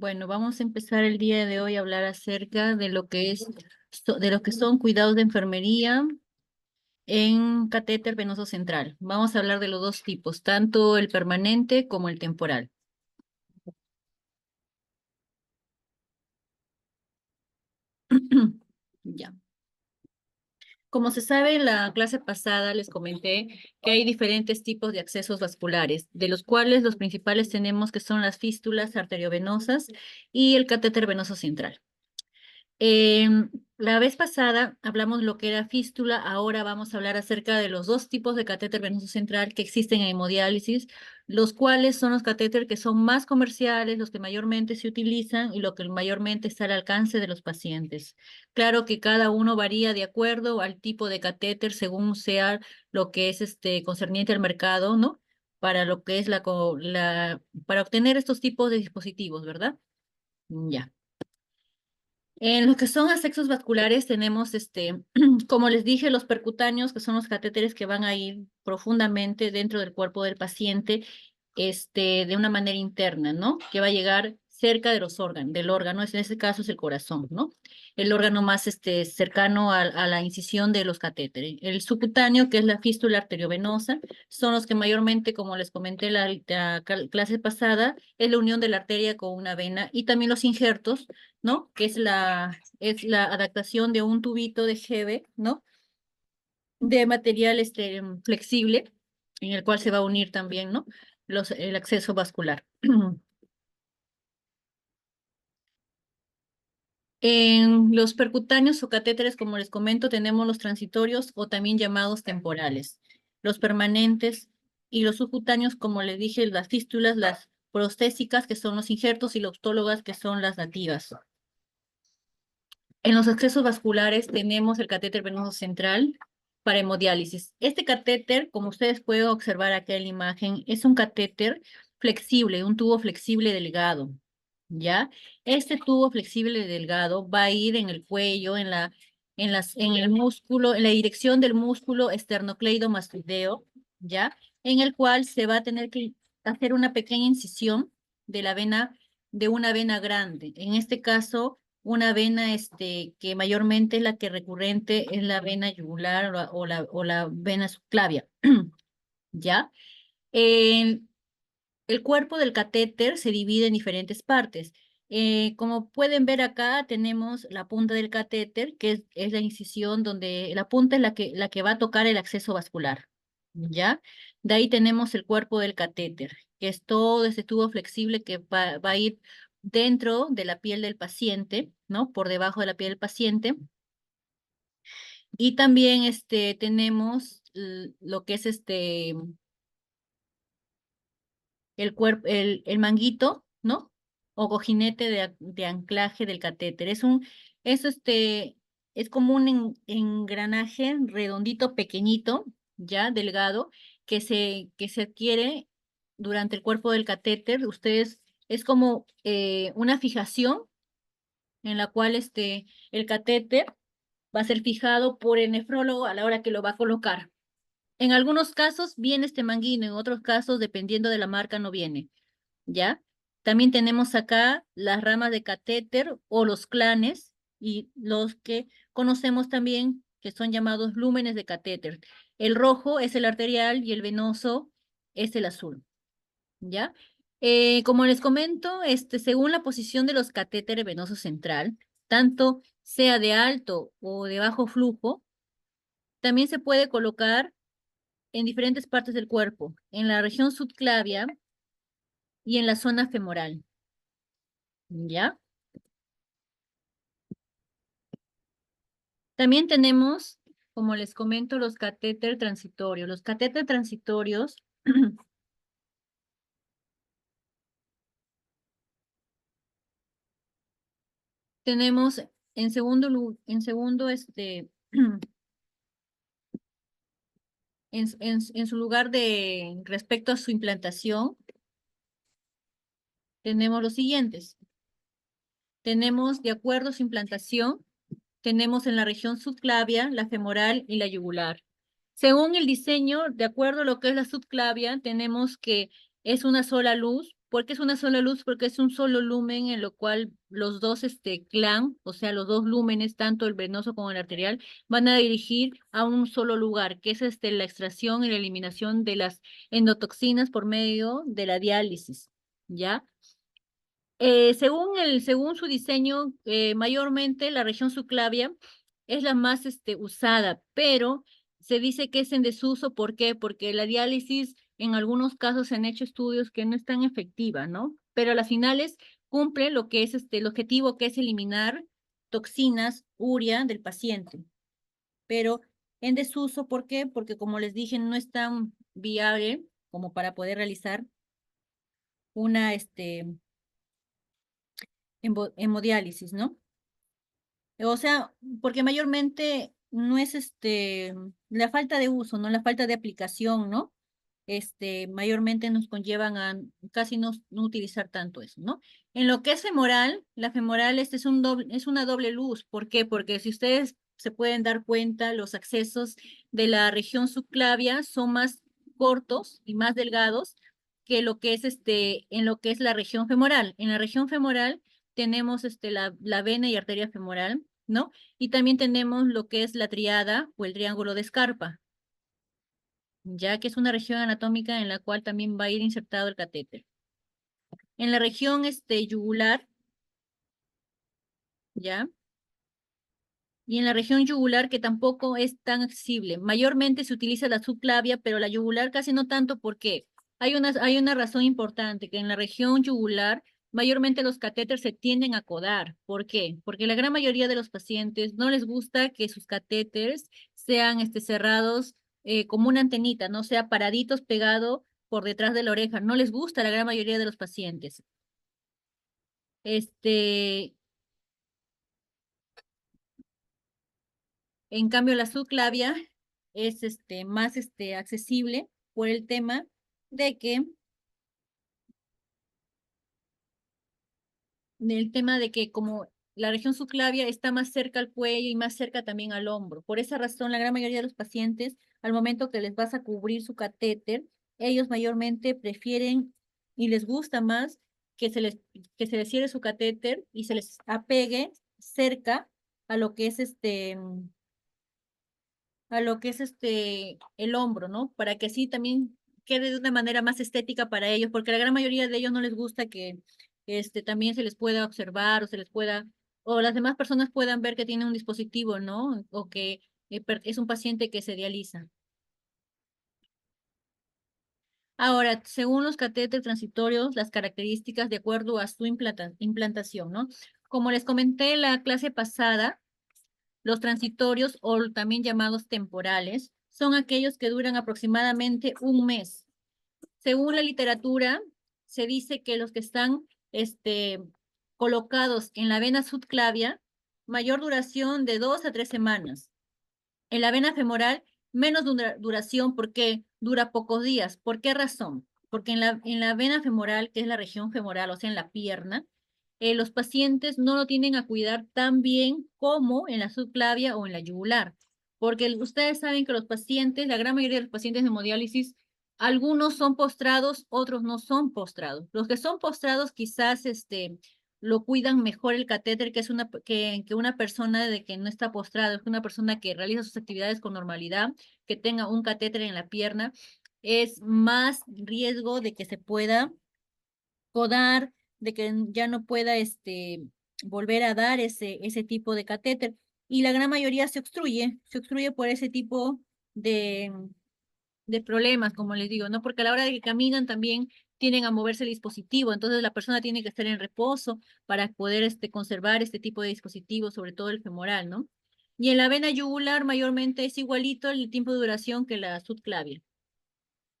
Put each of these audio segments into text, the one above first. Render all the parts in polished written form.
Bueno, vamos a empezar el día de hoy a hablar acerca de lo que de lo que son cuidados de enfermería en catéter venoso central. Vamos a hablar de los dos tipos, tanto el permanente como el temporal. Ya. Como se sabe, en la clase pasada les comenté que hay diferentes tipos de accesos vasculares, de los cuales los principales tenemos que son las fístulas arteriovenosas y el catéter venoso central. La vez pasada hablamos lo que era fístula, ahora vamos a hablar acerca de los dos tipos de catéter venoso central que existen en hemodiálisis, los cuales son los catéteres que son más comerciales, los que mayormente se utilizan y lo que mayormente está al alcance de los pacientes. Claro que cada uno varía de acuerdo al tipo de catéter según sea lo que es concerniente al mercado, ¿no? Para lo que es para obtener estos tipos de dispositivos, ¿verdad? Ya. En lo que son accesos vasculares tenemos, como les dije, los percutáneos, que son los catéteres que van a ir profundamente dentro del cuerpo del paciente, de una manera interna, ¿no? Que va a llegar cerca de los órganos, del órgano, en este caso es el corazón, ¿no? El órgano más, cercano a la incisión de los catéteres. El subcutáneo, que es la fístula arteriovenosa, son los que mayormente, como les comenté la clase pasada, es la unión de la arteria con una vena, y también los injertos, ¿no? Que es la adaptación de un tubito de Hebe, ¿no? De material flexible, en el cual se va a unir también, ¿no? El acceso vascular. En los percutáneos o catéteres, como les comento, tenemos los transitorios o también llamados temporales, los permanentes y los subcutáneos, como les dije, las fístulas, las prostésicas, que son los injertos, y las autólogas, que son las nativas. En los accesos vasculares tenemos el catéter venoso central para hemodiálisis. Este catéter, como ustedes pueden observar acá en la imagen, es un catéter flexible, un tubo flexible delgado, ¿ya? Este tubo flexible delgado va a ir en el cuello, en el músculo, en la dirección del músculo esternocleidomastoideo, ¿ya? En el cual se va a tener que hacer una pequeña incisión de la vena, de una vena grande. En este caso, una vena que mayormente es la que recurrente es la vena yugular o la vena subclavia, ¿ya? El, el cuerpo del catéter se divide en diferentes partes. Como pueden ver acá, tenemos la punta del catéter, que es la incisión donde la punta es la que va a tocar el acceso vascular, ¿ya? De ahí tenemos el cuerpo del catéter, que es todo ese tubo flexible que va a ir dentro de la piel del paciente, ¿no? Por debajo de la piel del paciente. Y también tenemos lo que es el manguito, ¿no? O cojinete de anclaje del catéter. Es es como un engranaje redondito, pequeñito, ya delgado, que se adquiere durante el cuerpo del catéter. Es como una fijación en la cual el catéter va a ser fijado por el nefrólogo a la hora que lo va a colocar. En algunos casos viene este manguino, en otros casos, dependiendo de la marca, no viene. ¿Ya? También tenemos acá las ramas de catéter o los clanes y los que conocemos también que son llamados lúmenes de catéter. El rojo es el arterial y el venoso es el azul, ¿ya? Como les comento, según la posición de los catéteres venoso central, tanto sea de alto o de bajo flujo, también se puede colocar en diferentes partes del cuerpo, en la región subclavia y en la zona femoral, ¿ya? También tenemos, como les comento, los catéter transitorios. Los catéter transitorios tenemos en segundo, en su lugar de respecto a su implantación, tenemos los siguientes. Tenemos, de acuerdo a su implantación, tenemos en la región subclavia, la femoral y la yugular. Según el diseño, de acuerdo a lo que es la subclavia, tenemos que es una sola luz, ¿Por qué es una sola luz? Porque es un solo lumen en lo cual los dos clan, o sea, los dos lúmenes, tanto el venoso como el arterial, van a dirigir a un solo lugar, que es la extracción y la eliminación de las endotoxinas por medio de la diálisis, ¿ya? Según su diseño, mayormente la región subclavia es la más usada, pero se dice que es en desuso. ¿Por qué? Porque la diálisis en algunos casos se han hecho estudios que no es tan efectiva, ¿no? Pero a las finales cumple lo que es el objetivo, que es eliminar toxinas, urea del paciente. Pero en desuso, ¿por qué? Porque como les dije, no es tan viable como para poder realizar una hemodiálisis, ¿no? O sea, porque mayormente no es la falta de uso, no la falta de aplicación, ¿no? Mayormente nos conllevan a casi no utilizar tanto eso, ¿no? En lo que es femoral, la femoral es una doble luz. ¿Por qué? Porque si ustedes se pueden dar cuenta, los accesos de la región subclavia son más cortos y más delgados que lo que es en lo que es la región femoral. En la región femoral tenemos la vena y arteria femoral, ¿no? Y también tenemos lo que es la triada o el triángulo de Scarpa, ya que es una región anatómica en la cual también va a ir insertado el catéter. En la región yugular, ¿ya? Y en la región yugular, que tampoco es tan accesible. Mayormente se utiliza la subclavia, pero la yugular casi no tanto. Porque hay una razón importante, que en la región yugular mayormente los catéteres se tienden a codar. ¿Por qué? Porque la gran mayoría de los pacientes no les gusta que sus catéteres sean cerrados como una antenita, no sea paraditos pegado por detrás de la oreja. No les gusta a la gran mayoría de los pacientes. Este, En cambio, la subclavia es más accesible por el tema de que, como la región subclavia está más cerca al cuello y más cerca también al hombro. Por esa razón, la gran mayoría de los pacientes, al momento que les vas a cubrir su catéter, ellos mayormente prefieren y les gusta más que se les cierre su catéter y se les apegue cerca a lo que es el hombro, ¿no? Para que así también quede de una manera más estética para ellos, porque a la gran mayoría de ellos no les gusta que también se les pueda observar o o las demás personas puedan ver que tiene un dispositivo, ¿no? O que es un paciente que se dializa. Ahora, según los catéteres transitorios, las características de acuerdo a su implantación, ¿no? Como les comenté en la clase pasada, los transitorios o también llamados temporales son aquellos que duran aproximadamente un mes. Según la literatura, se dice que los que están colocados en la vena subclavia, mayor duración de 2 a 3 semanas. En la vena femoral, menos duración porque dura pocos días. ¿Por qué razón? Porque en la vena femoral, que es la región femoral, o sea, en la pierna, los pacientes no lo tienen a cuidar tan bien como en la subclavia o en la yugular. Porque ustedes saben que los pacientes, la gran mayoría de los pacientes de hemodiálisis, algunos son postrados, otros no son postrados. Los que son postrados quizás lo cuidan mejor el catéter que una persona de que no está postrado, es una persona que realiza sus actividades con normalidad, que tenga un catéter en la pierna, es más riesgo de que se pueda podar, de que ya no pueda volver a dar ese tipo de catéter. Y la gran mayoría se obstruye por ese tipo de, de problemas, como les digo, ¿no? Porque a la hora de que caminan también tienen a moverse el dispositivo, entonces la persona tiene que estar en reposo para poder conservar este tipo de dispositivos, sobre todo el femoral, ¿no? Y en la vena yugular mayormente es igualito el tiempo de duración que la subclavia.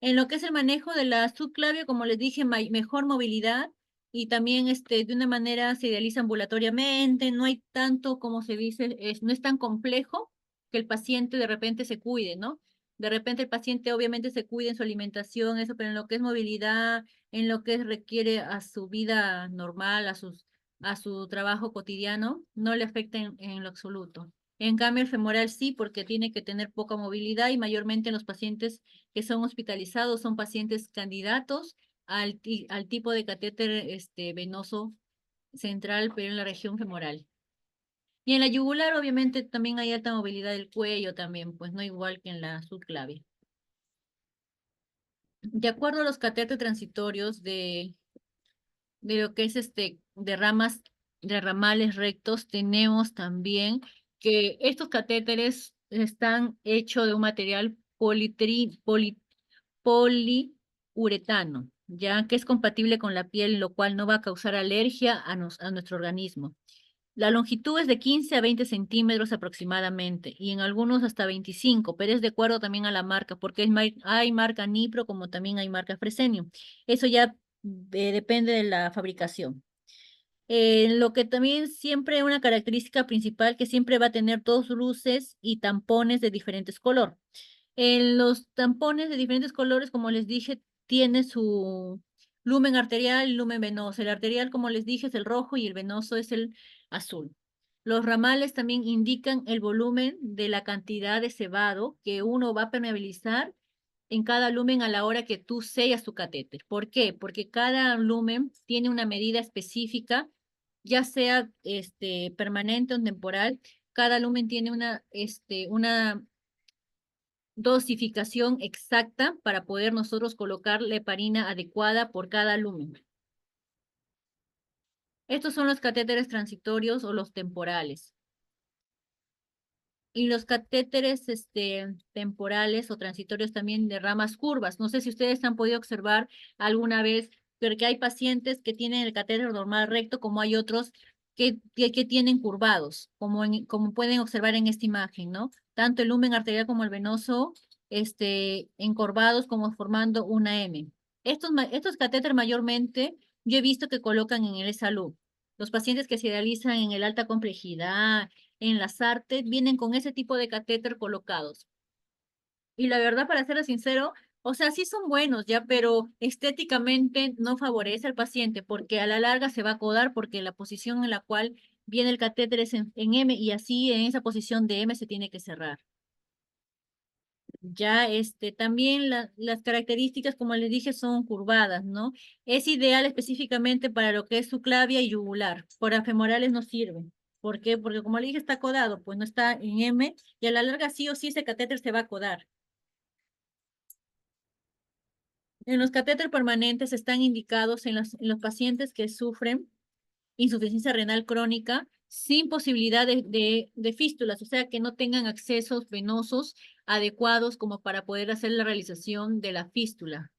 En lo que es el manejo de la subclavia, como les dije, mejor movilidad y también de una manera se realiza ambulatoriamente, no hay tanto, como se dice, no es tan complejo que el paciente de repente se cuide, ¿no? De repente el paciente obviamente se cuida en su alimentación, eso, pero en lo que es movilidad, en lo que requiere a su vida normal, a su trabajo cotidiano, no le afecta en lo absoluto. En cambio, el femoral sí, porque tiene que tener poca movilidad y mayormente en los pacientes que son hospitalizados son pacientes candidatos al tipo de catéter venoso central, pero en la región femoral. Y en la yugular, obviamente, también hay alta movilidad del cuello también, pues no igual que en la subclavia. De acuerdo a los catéteres transitorios de lo que es de ramales rectos, tenemos también que estos catéteres están hechos de un material poliuretano, ya que es compatible con la piel, lo cual no va a causar alergia a nuestro organismo. La longitud es de 15 a 20 centímetros aproximadamente y en algunos hasta 25, pero es de acuerdo también a la marca, porque hay marca Nipro como también hay marca Fresenio. Eso ya depende de la fabricación. Lo que también siempre una característica principal que siempre va a tener dos luces y tampones de diferentes colores. En los tampones de diferentes colores, como les dije, tiene su lumen arterial y lumen venoso. El arterial, como les dije, es el rojo y el venoso es el azul. Los ramales también indican el volumen de la cantidad de cebado que uno va a permeabilizar en cada lumen a la hora que tú sellas tu catéter. ¿Por qué? Porque cada lumen tiene una medida específica, ya sea permanente o temporal. Cada lumen tiene una dosificación exacta para poder nosotros colocar la heparina adecuada por cada lumen. Estos son los catéteres transitorios o los temporales. Y los catéteres temporales o transitorios también de ramas curvas. No sé si ustedes han podido observar alguna vez, pero que hay pacientes que tienen el catéter normal recto, como hay otros que tienen curvados, como pueden observar en esta imagen, ¿no? Tanto el lumen arterial como el venoso, encorvados como formando una M. Estos catéteres mayormente yo he visto que colocan en el salud. Los pacientes que se realizan en el alta complejidad, en las artes, vienen con ese tipo de catéter colocados. Y la verdad, para ser sincero, o sea, sí son buenos ya, pero estéticamente no favorece al paciente porque a la larga se va a acodar porque la posición en la cual viene el catéter es en M y así en esa posición de M se tiene que cerrar. Ya, también las características, como les dije, son curvadas, ¿no? Es ideal específicamente para lo que es subclavia y yugular. Para femorales no sirve. ¿Por qué? Porque como le dije, está codado, pues no está en M y a la larga sí o sí ese catéter se va a codar. En los catéteres permanentes están indicados en los pacientes que sufren insuficiencia renal crónica sin posibilidad de fístulas, o sea, que no tengan accesos venosos adecuados como para poder hacer la realización de la fístula.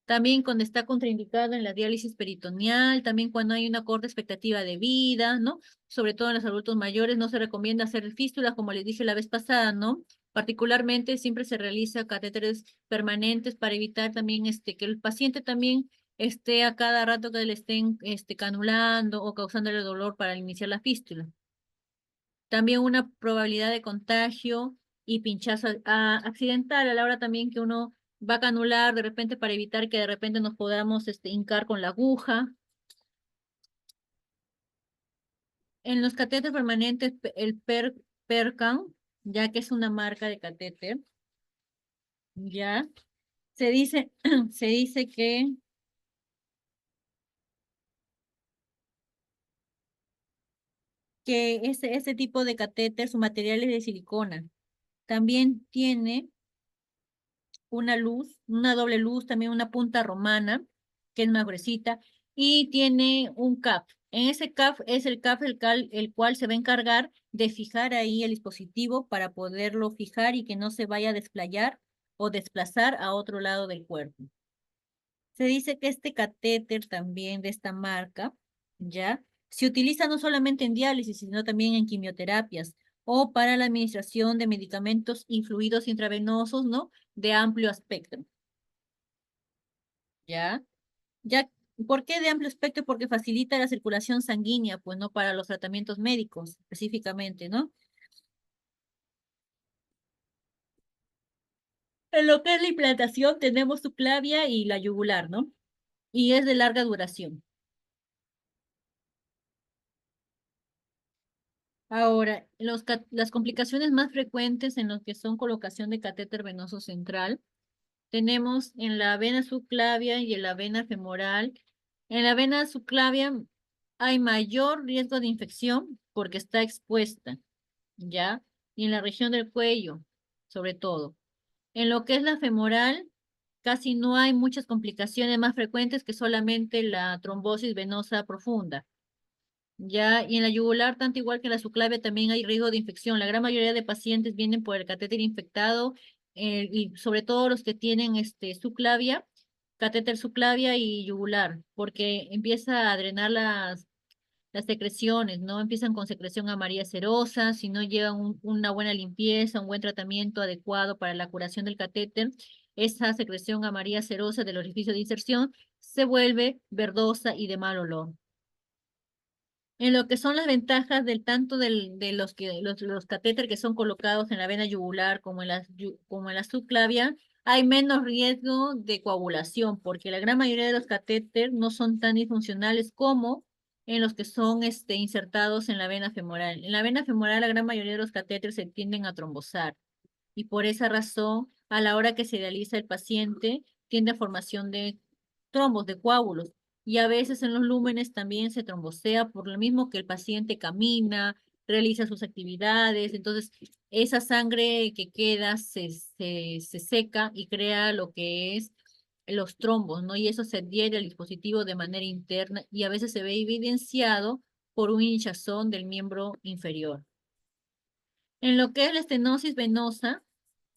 También cuando está contraindicado en la diálisis peritoneal, también cuando hay una corta expectativa de vida, ¿no? Sobre todo en los adultos mayores no se recomienda hacer fístulas, como les dije la vez pasada, ¿no? Particularmente siempre se realiza catéteres permanentes para evitar también que el paciente también esté a cada rato que le estén canulando o causándole dolor para iniciar la fístula. También una probabilidad de contagio y pinchazo accidental a la hora también que uno va a canular de repente para evitar que de repente nos podamos hincar con la aguja. En los catéteres permanentes, Percan, ya que es una marca de catéter, ya, se dice, se dice que ese tipo de catéter, su material es de silicona. También tiene una luz, una doble luz, también una punta romana, que es más gruesita, y tiene un CAF. En ese CAF es el CAF el cual se va a encargar de fijar ahí el dispositivo para poderlo fijar y que no se vaya a desplayar o desplazar a otro lado del cuerpo. Se dice que este catéter también de esta marca, ¿ya? Se utiliza no solamente en diálisis, sino también en quimioterapias o para la administración de medicamentos y fluidos intravenosos, ¿no? De amplio espectro, ¿ya? Ya, ¿por qué de amplio espectro? Porque facilita la circulación sanguínea, pues no para los tratamientos médicos específicamente, ¿no? En lo que es la implantación tenemos subclavia y la yugular, ¿no? Y es de larga duración. Ahora, las complicaciones más frecuentes en los que son colocación de catéter venoso central tenemos en la vena subclavia y en la vena femoral. En la vena subclavia hay mayor riesgo de infección porque está expuesta, ¿ya? Y en la región del cuello, sobre todo. En lo que es la femoral, casi no hay muchas complicaciones más frecuentes que solamente la trombosis venosa profunda. Ya, y en la yugular, tanto igual que en la subclavia, también hay riesgo de infección. La gran mayoría de pacientes vienen por el catéter infectado y sobre todo los que tienen subclavia, catéter subclavia y yugular, porque empieza a drenar las secreciones, ¿no? Empiezan con secreción amarilla cerosa, si no llevan una buena limpieza, un buen tratamiento adecuado para la curación del catéter, esa secreción amarilla cerosa del orificio de inserción se vuelve verdosa y de mal olor. En lo que son las ventajas del tanto de los catéteres que son colocados en la vena yugular como en la subclavia, hay menos riesgo de coagulación, porque la gran mayoría de los catéteres no son tan disfuncionales como en los que son insertados en la vena femoral. En la vena femoral, la gran mayoría de los catéteres se tienden a trombosar y por esa razón, a la hora que se realiza el paciente, tiende a formación de trombos, de coágulos. Y a veces en los lúmenes también se trombosea por lo mismo que el paciente camina, realiza sus actividades. Entonces, esa sangre que queda se seca y crea lo que es los trombos, ¿no? Y eso se adhiere al dispositivo de manera interna y a veces se ve evidenciado por un hinchazón del miembro inferior. En lo que es la estenosis venosa,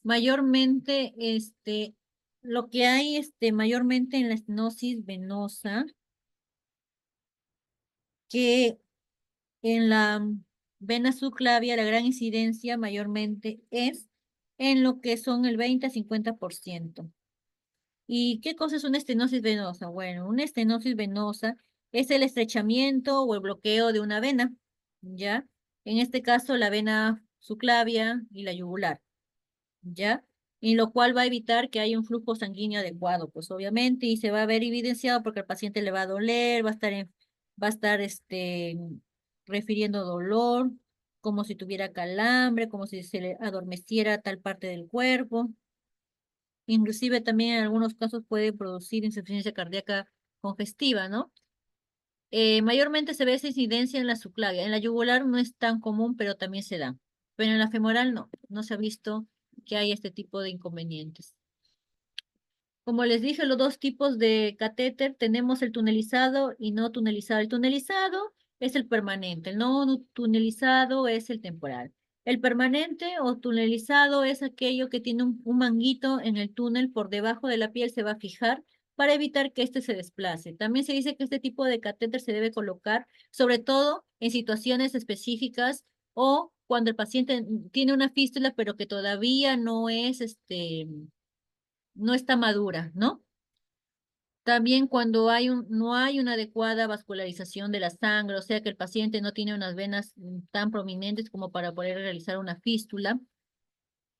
mayormente, lo que hay, mayormente en la estenosis venosa, que en la vena subclavia, la gran incidencia mayormente es en lo que son el 20 a 50%. ¿Y qué cosa es una estenosis venosa? Bueno, una estenosis venosa es el estrechamiento o el bloqueo de una vena, ¿ya? En este caso, la vena subclavia y la yugular. ¿Ya? Y lo cual va a evitar que haya un flujo sanguíneo adecuado, pues obviamente, y se va a ver evidenciado porque al paciente le va a doler, va a estar refiriendo dolor, como si tuviera calambre, como si se le adormeciera tal parte del cuerpo. Inclusive también en algunos casos puede producir insuficiencia cardíaca congestiva, ¿no? Mayormente se ve esa incidencia en la subclavia. En la yugular no es tan común, pero también se da. Pero en la femoral no se ha visto que hay este tipo de inconvenientes. Como les dije, los dos tipos de catéter, tenemos el tunelizado y no tunelizado. El tunelizado es el permanente, el no tunelizado es el temporal. El permanente o tunelizado es aquello que tiene un manguito en el túnel por debajo de la piel, se va a fijar para evitar que éste se desplace. También se dice que este tipo de catéter se debe colocar, sobre todo en situaciones específicas o cuando el paciente tiene una fístula, pero que todavía no está madura, ¿no? También cuando no hay una adecuada vascularización de la sangre, o sea que el paciente no tiene unas venas tan prominentes como para poder realizar una fístula,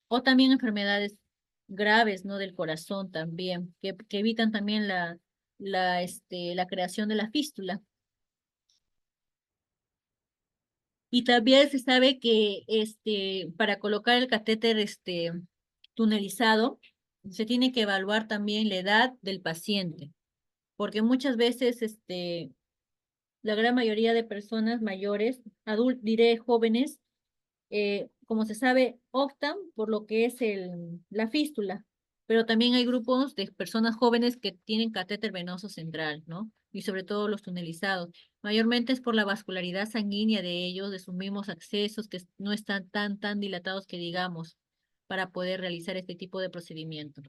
o también enfermedades graves, ¿no? Del corazón también, que evitan también la creación de la fístula. Y también se sabe que para colocar el catéter tunelizado, se tiene que evaluar también la edad del paciente, porque muchas veces la gran mayoría de personas mayores, diré jóvenes, como se sabe, optan por lo que es la fístula, pero también hay grupos de personas jóvenes que tienen catéter venoso central, ¿no? Y sobre todo los tunelizados. Mayormente es por la vascularidad sanguínea de ellos, de sus mismos accesos, que no están tan dilatados que digamos, para poder realizar este tipo de procedimiento.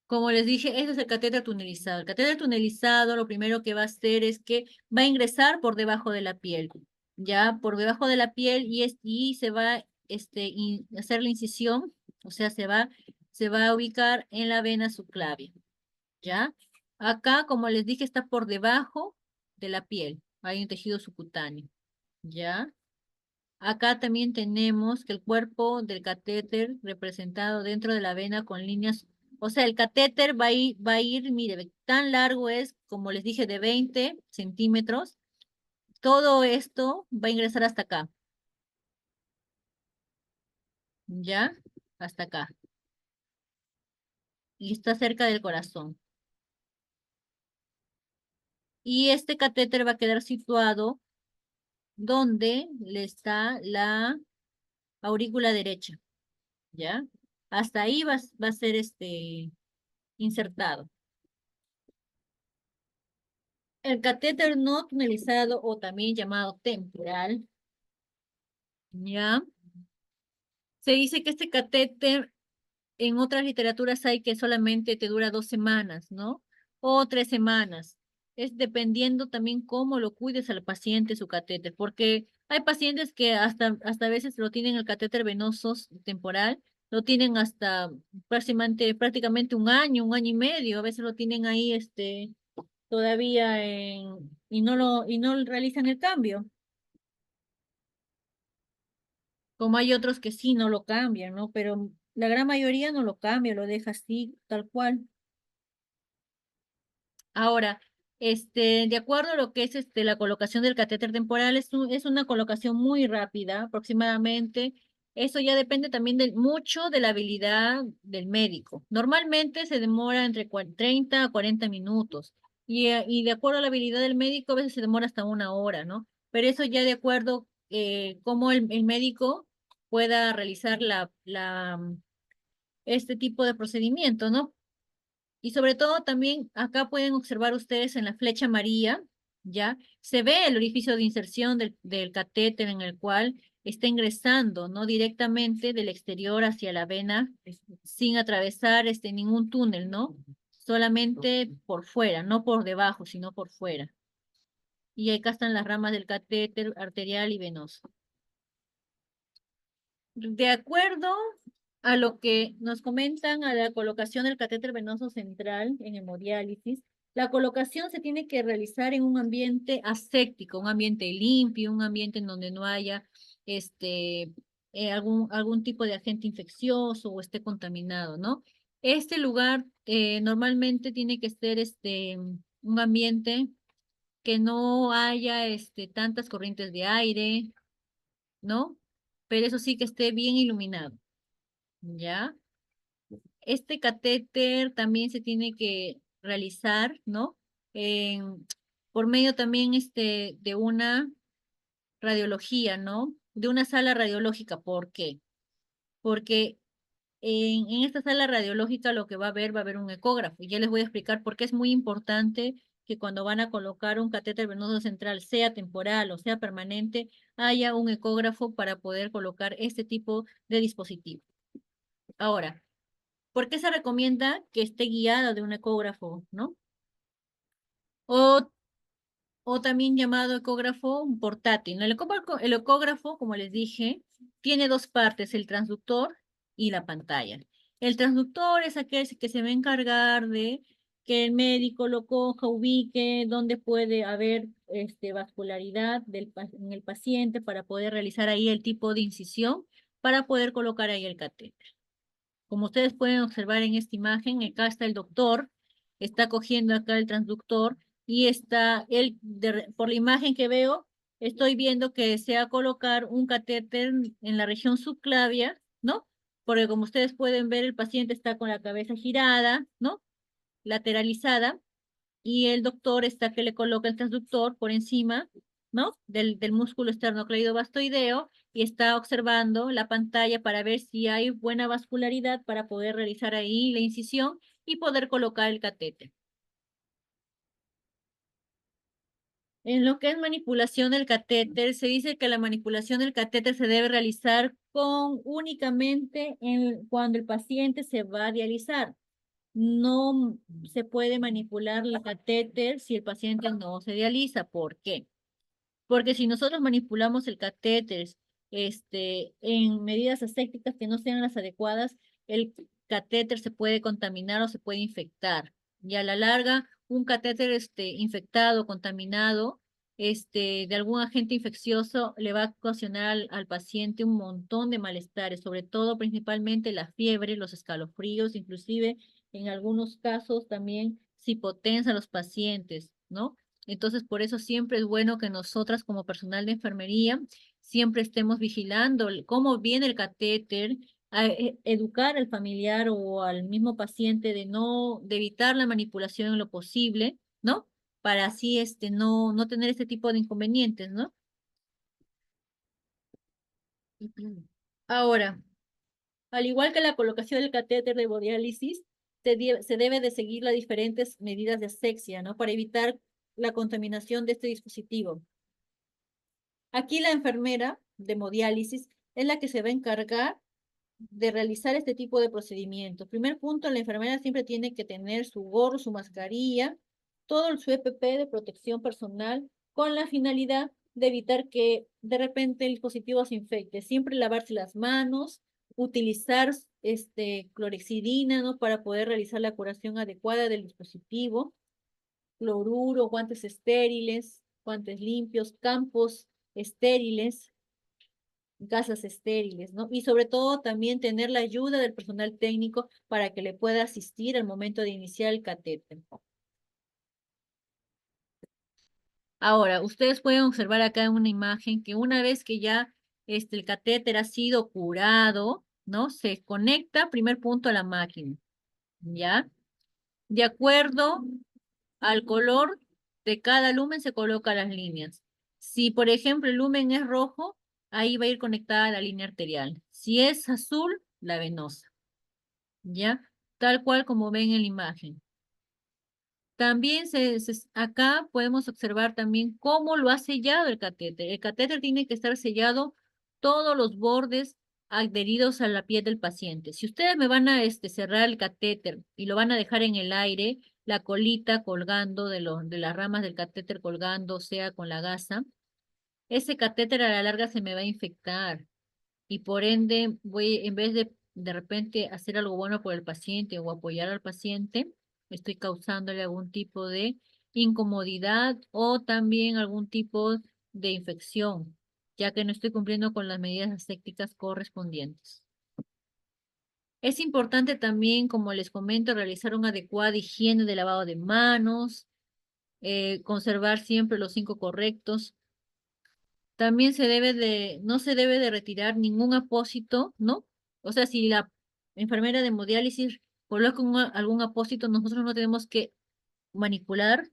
Como les dije, ese es el catéter tunelizado. El catéter tunelizado lo primero que va a hacer es que va a ingresar por debajo de la piel, ya por debajo de la piel y se va hacer la incisión, o sea, se va a ubicar en la vena subclavia, ¿ya? Acá, como les dije, está por debajo de la piel, hay un tejido subcutáneo, ¿ya? Acá también tenemos que el cuerpo del catéter representado dentro de la vena con líneas, o sea, el catéter va a ir, mire, tan largo es, como les dije, de 20 centímetros. Todo esto va a ingresar hasta acá, ¿ya? Hasta acá. y está cerca del corazón. Y este catéter va a quedar situado donde le está la aurícula derecha, ¿ya? Hasta ahí va a ser insertado. El catéter no tunelizado o también llamado temporal, ¿ya? Se dice que este catéter en otras literaturas hay que solamente te dura 2 semanas, ¿no? O 3 semanas. Es dependiendo también cómo lo cuides al paciente su catéter, porque hay pacientes que hasta a veces lo tienen el catéter venoso temporal, lo tienen hasta prácticamente un año y medio, a veces lo tienen ahí todavía y no realizan el cambio. Como hay otros que sí no lo cambian, ¿no? Pero la gran mayoría no lo cambia, lo deja así, tal cual. Ahora, de acuerdo a lo que es la colocación del catéter temporal, es una colocación muy rápida, aproximadamente. Eso ya depende también mucho de la habilidad del médico. Normalmente se demora entre 30 a 40 minutos. Y de acuerdo a la habilidad del médico, a veces se demora hasta 1 hora, ¿no? Pero eso ya de acuerdo cómo el médico pueda realizar este tipo de procedimiento, ¿no? Y sobre todo también acá pueden observar ustedes en la flecha amarilla, ¿ya? Se ve el orificio de inserción del catéter en el cual está ingresando, ¿no? Directamente del exterior hacia la vena, sin atravesar ningún túnel, ¿no? Solamente por fuera, no por debajo, sino por fuera. Y acá están las ramas del catéter arterial y venoso. De acuerdo a lo que nos comentan a la colocación del catéter venoso central en hemodiálisis, la colocación se tiene que realizar en un ambiente aséptico, un ambiente limpio, un ambiente en donde no haya algún tipo de agente infeccioso o esté contaminado, ¿no? Este lugar normalmente tiene que ser un ambiente que no haya tantas corrientes de aire, ¿no? Pero eso sí que esté bien iluminado, ¿ya? Este catéter también se tiene que realizar, ¿no? Por medio también de una radiología, ¿no? De una sala radiológica. ¿Por qué? Porque en esta sala radiológica lo que va a haber un ecógrafo. Y ya les voy a explicar por qué es muy importante que cuando van a colocar un catéter venoso central, sea temporal o sea permanente, haya un ecógrafo para poder colocar este tipo de dispositivo. Ahora, ¿por qué se recomienda que esté guiada de un ecógrafo, no? O, o también llamado ecógrafo portátil, ¿no? El ecógrafo, como les dije, tiene dos partes, el transductor y la pantalla. El transductor es aquel que se va a encargar de que el médico lo coja, ubique dónde puede haber vascularidad en el paciente para poder realizar ahí el tipo de incisión, para poder colocar ahí el catéter. Como ustedes pueden observar en esta imagen, acá está el doctor, está cogiendo acá el transductor y está él, por la imagen que veo, estoy viendo que se va a colocar un catéter en la región subclavia, ¿no? Porque como ustedes pueden ver, el paciente está con la cabeza girada, ¿no? Lateralizada, y el doctor está que le coloca el transductor por encima, ¿no? Del músculo esternocleidomastoideo y está observando la pantalla para ver si hay buena vascularidad para poder realizar ahí la incisión y poder colocar el catéter. En lo que es manipulación del catéter, se dice que la manipulación del catéter se debe realizar únicamente cuando el paciente se va a dializar. No se puede manipular el catéter si el paciente no se dializa. ¿Por qué? Porque si nosotros manipulamos el catéter en medidas asépticas que no sean las adecuadas, el catéter se puede contaminar o se puede infectar. Y a la larga, un catéter infectado, contaminado, de algún agente infeccioso, le va a ocasionar al paciente un montón de malestares, sobre todo principalmente la fiebre, los escalofríos, inclusive en algunos casos también se hipotensa a los pacientes, ¿no? Entonces, por eso siempre es bueno que nosotras como personal de enfermería siempre estemos vigilando cómo viene el catéter, educar al familiar o al mismo paciente de evitar la manipulación en lo posible, ¿no? Para así no tener este tipo de inconvenientes, ¿no? Ahora, al igual que la colocación del catéter de hemodiálisis, se debe de seguir las diferentes medidas de asepsia, ¿no? Para evitar la contaminación de este dispositivo. Aquí la enfermera de hemodiálisis es la que se va a encargar de realizar este tipo de procedimientos. Primer punto, la enfermera siempre tiene que tener su gorro, su mascarilla, todo su EPP de protección personal con la finalidad de evitar que de repente el dispositivo se infecte. Siempre lavarse las manos, utilizar clorexidina, ¿no? Para poder realizar la curación adecuada del dispositivo, cloruro, guantes estériles, guantes limpios, campos estériles, gasas estériles, ¿no? Y sobre todo también tener la ayuda del personal técnico para que le pueda asistir al momento de iniciar el catéter. Ahora, ustedes pueden observar acá en una imagen que una vez que ya el catéter ha sido curado, ¿no? Se conecta, primer punto, a la máquina, ¿ya? De acuerdo al color de cada lumen se colocan las líneas. Si, por ejemplo, el lumen es rojo, ahí va a ir conectada la línea arterial. Si es azul, la venosa. ¿Ya? Tal cual como ven en la imagen. También acá podemos observar también cómo lo ha sellado el catéter. El catéter tiene que estar sellado todos los bordes adheridos a la piel del paciente. Si ustedes me van a cerrar el catéter y lo van a dejar en el aire, la colita colgando de las ramas del catéter colgando, o sea, con la gasa, ese catéter a la larga se me va a infectar y por ende en vez de repente hacer algo bueno por el paciente o apoyar al paciente, estoy causándole algún tipo de incomodidad o también algún tipo de infección, ya que no estoy cumpliendo con las medidas asépticas correspondientes. Es importante también, como les comento, realizar una adecuada higiene de lavado de manos, conservar siempre los 5 correctos. También no se debe de retirar ningún apósito, ¿no? O sea, si la enfermera de hemodiálisis coloca algún apósito, nosotros no tenemos que manipular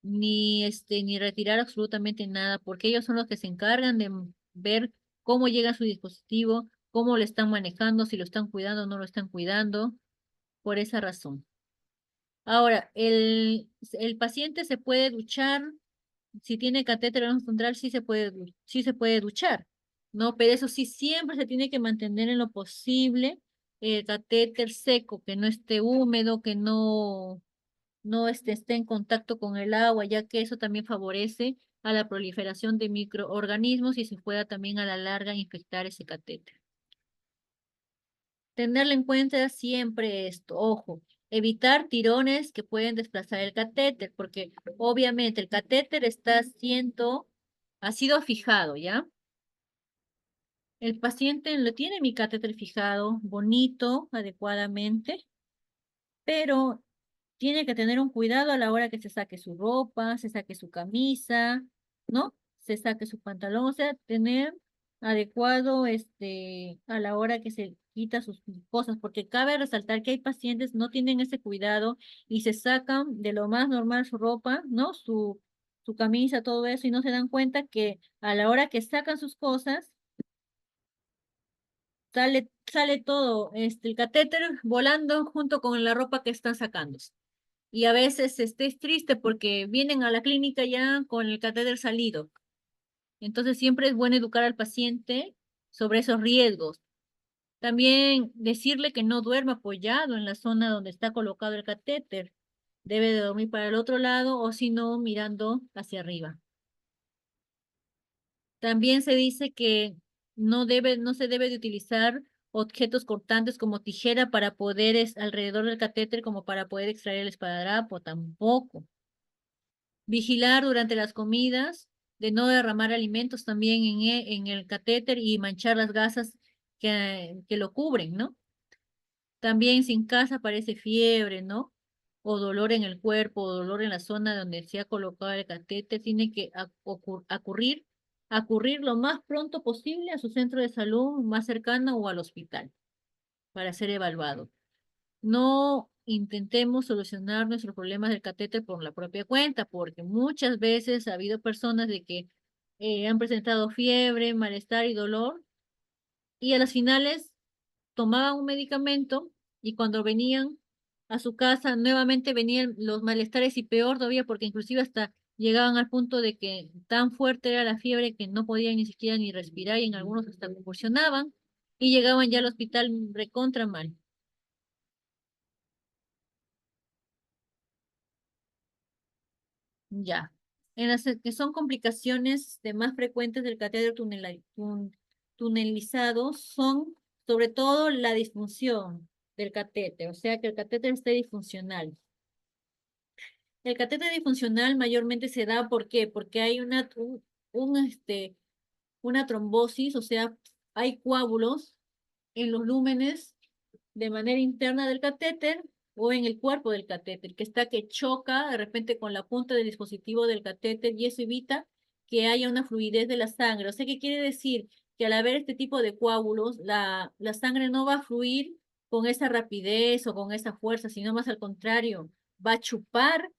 ni retirar absolutamente nada, porque ellos son los que se encargan de ver cómo llega su dispositivo, cómo lo están manejando, si lo están cuidando o no lo están cuidando, por esa razón. Ahora, el paciente se puede duchar si tiene catéter central, sí se puede duchar, ¿no? Pero eso sí, siempre se tiene que mantener en lo posible el catéter seco, que no esté húmedo, que no esté en contacto con el agua, ya que eso también favorece a la proliferación de microorganismos y se pueda también a la larga infectar ese catéter. Tenerlo en cuenta siempre esto, ojo, evitar tirones que pueden desplazar el catéter, porque obviamente el catéter ha sido fijado, ¿ya? El paciente lo tiene mi catéter fijado, bonito, adecuadamente, pero tiene que tener un cuidado a la hora que se saque su ropa, se saque su camisa, ¿no? Se saque su pantalón, o sea, tener adecuado a la hora que se quita sus cosas, porque cabe resaltar que hay pacientes no tienen ese cuidado y se sacan de lo más normal su ropa, ¿no? Su camisa, todo eso, y no se dan cuenta que a la hora que sacan sus cosas, sale todo, el catéter volando junto con la ropa que están sacando. Y a veces es triste porque vienen a la clínica ya con el catéter salido. Entonces siempre es bueno educar al paciente sobre esos riesgos. También decirle que no duerma apoyado en la zona donde está colocado el catéter. Debe de dormir para el otro lado o si no, mirando hacia arriba. También se dice que no se debe de utilizar objetos cortantes como tijera para poder, alrededor del catéter como para poder extraer el esparadrapo, tampoco. Vigilar durante las comidas, de no derramar alimentos también en el catéter y manchar las gasas que lo cubren, ¿no? También si en casa aparece fiebre, ¿no? O dolor en el cuerpo, o dolor en la zona donde se ha colocado el catéter, tiene que acudir lo más pronto posible a su centro de salud más cercano o al hospital. para ser evaluado. No intentemos solucionar nuestros problemas del catéter por la propia cuenta, porque muchas veces ha habido personas de que han presentado fiebre, malestar y dolor, y a las finales tomaban un medicamento y cuando venían a su casa nuevamente venían los malestares y peor todavía porque inclusive hasta llegaban al punto de que tan fuerte era la fiebre que no podían ni siquiera ni respirar y en algunos hasta convulsionaban y llegaban ya al hospital recontra mal. Ya. En las que son complicaciones más frecuentes del catéter tunelizado son sobre todo la disfunción del catéter, o sea que el catéter esté disfuncional. El catéter disfuncional mayormente se da, ¿por qué? Porque hay una trombosis, o sea, hay coágulos en los lúmenes de manera interna del catéter o en el cuerpo del catéter, que choca de repente con la punta del dispositivo del catéter y eso evita que haya una fluidez de la sangre. O sea, ¿qué quiere decir? Que al haber este tipo de coágulos, la sangre no va a fluir con esa rapidez o con esa fuerza, sino más al contrario, va a chupar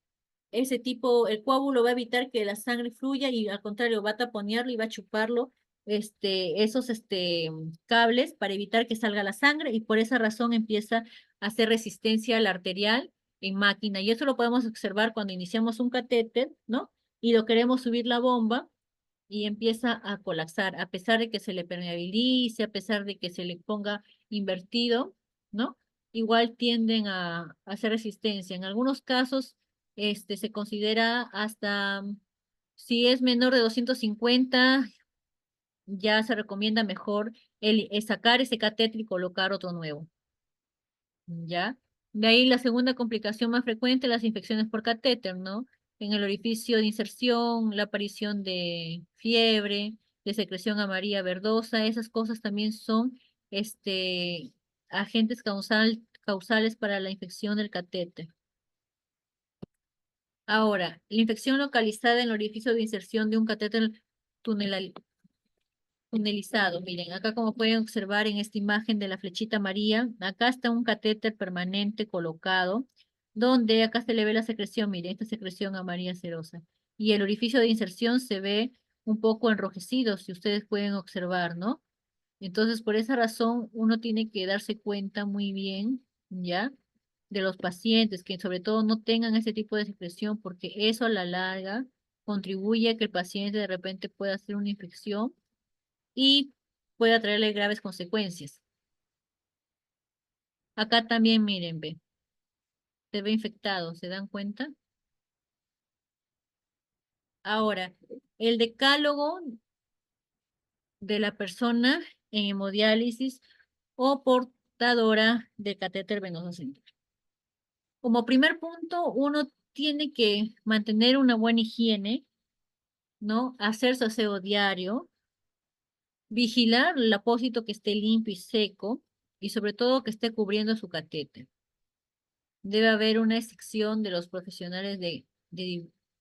ese tipo, el coágulo va a evitar que la sangre fluya y al contrario va a taponearlo y va a chuparlo, esos cables para evitar que salga la sangre y por esa razón empieza a hacer resistencia a la arterial en máquina. Y eso lo podemos observar cuando iniciamos un catéter, ¿no? Y lo queremos subir la bomba y empieza a colapsar, a pesar de que se le permeabilice, a pesar de que se le ponga invertido, ¿no? Igual tienden a hacer resistencia. En algunos casos, se considera hasta, si es menor de 250, ya se recomienda mejor sacar ese catéter y colocar otro nuevo. ¿Ya? De ahí la segunda complicación más frecuente, las infecciones por catéter, ¿no? En el orificio de inserción, la aparición de fiebre, de secreción amarilla verdosa, esas cosas también son agentes causales para la infección del catéter. Ahora, la infección localizada en el orificio de inserción de un catéter tunelal- tunelizado. Miren, acá como pueden observar en esta imagen de la flechita amarilla, acá está un catéter permanente colocado, donde acá se le ve la secreción, miren, esta secreción amarilla cerosa. Y el orificio de inserción se ve un poco enrojecido, si ustedes pueden observar, ¿no? Entonces, por esa razón, uno tiene que darse cuenta muy bien, ¿ya? De los pacientes, que sobre todo no tengan ese tipo de secreción, porque eso a la larga contribuye a que el paciente de repente pueda hacer una infección y puede traerle graves consecuencias. Acá también, miren, ve, se ve infectado, ¿se dan cuenta? Ahora, el decálogo de la persona en hemodiálisis o portadora de catéter venoso central. Como primer punto, uno tiene que mantener una buena higiene, ¿no? Hacer su aseo diario, vigilar el apósito que esté limpio y seco y sobre todo que esté cubriendo su catéter. Debe haber una excepción de los profesionales de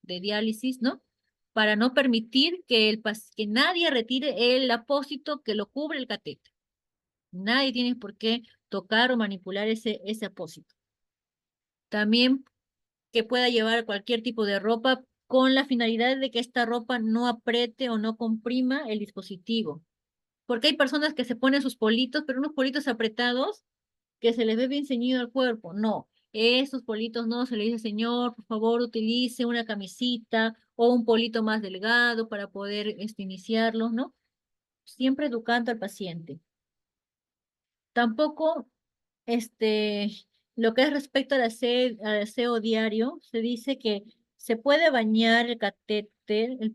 diálisis, ¿no? Para no permitir que nadie retire el apósito que lo cubre el catéter. Nadie tiene por qué tocar o manipular ese apósito. También que pueda llevar cualquier tipo de ropa con la finalidad de que esta ropa no apriete o no comprima el dispositivo. Porque hay personas que se ponen sus politos, pero unos politos apretados que se les ve bien ceñido al cuerpo. No, esos politos no, se le dice, señor, por favor, utilice una camisita o un polito más delgado para poder iniciarlos, ¿no? Siempre educando al paciente. Tampoco, este, lo que es respecto al aseo diario, se dice que se puede bañar el catéter,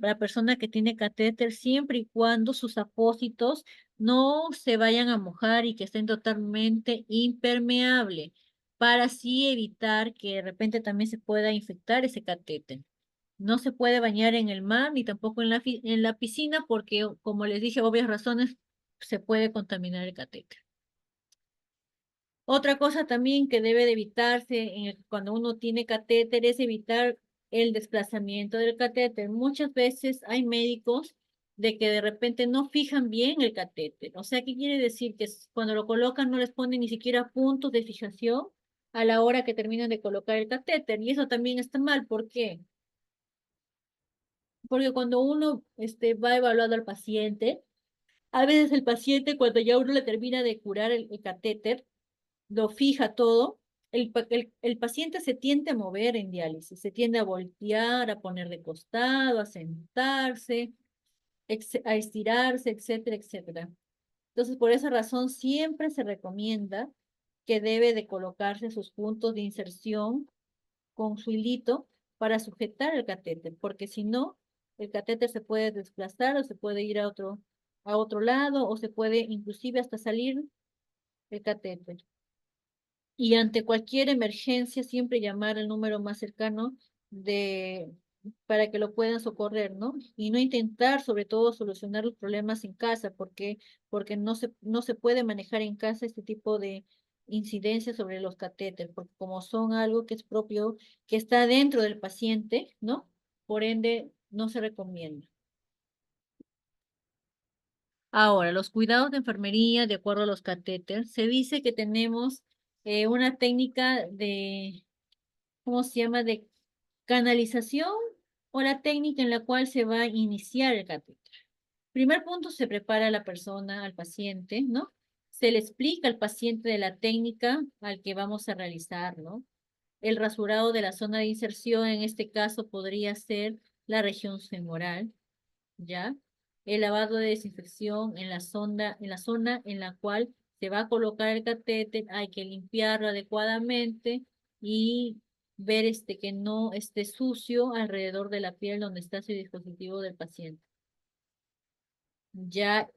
la persona que tiene catéter, siempre y cuando sus apósitos no se vayan a mojar y que estén totalmente impermeables, para así evitar que de repente también se pueda infectar ese catéter. No se puede bañar en el mar ni tampoco en la piscina porque, como les dije, obvias razones, se puede contaminar el catéter. Otra cosa también que debe de evitarse cuando uno tiene catéter es evitar el desplazamiento del catéter. Muchas veces hay médicos de que de repente no fijan bien el catéter. O sea, ¿qué quiere decir? Que cuando lo colocan no les ponen ni siquiera puntos de fijación a la hora que terminan de colocar el catéter. Y eso también está mal. ¿Por qué? Porque cuando uno va evaluando al paciente, a veces el paciente, cuando ya uno le termina de curar el catéter, lo fija todo, el paciente se tiende a mover en diálisis, se tiende a voltear, a poner de costado, a sentarse, a estirarse, etcétera, etcétera. Entonces, por esa razón, siempre se recomienda que debe de colocarse sus puntos de inserción con su hilito para sujetar el catéter, porque si no, el catéter se puede desplazar o se puede ir a otro lado o se puede inclusive hasta salir el catéter. Y ante cualquier emergencia, siempre llamar al número más cercano de, para que lo puedan socorrer, ¿no? Y no intentar, sobre todo, solucionar los problemas en casa, porque no se puede manejar en casa este tipo de incidencias sobre los catéteres, porque como son algo que es propio, que está dentro del paciente, ¿no? Por ende, no se recomienda. Ahora, los cuidados de enfermería, de acuerdo a los catéteres, se dice que tenemos una técnica de ¿cómo se llama? De canalización o la técnica en la cual se va a iniciar el catéter. Primer punto, se prepara a la persona, al paciente, ¿no? Se le explica al paciente de la técnica al que vamos a realizar, ¿no? El rasurado de la zona de inserción, en este caso, podría ser la región femoral, ¿ya? El lavado de desinfección en la zona en la cual se va a colocar el catéter, hay que limpiarlo adecuadamente y ver que no esté sucio alrededor de la piel donde está ese dispositivo del paciente. Ya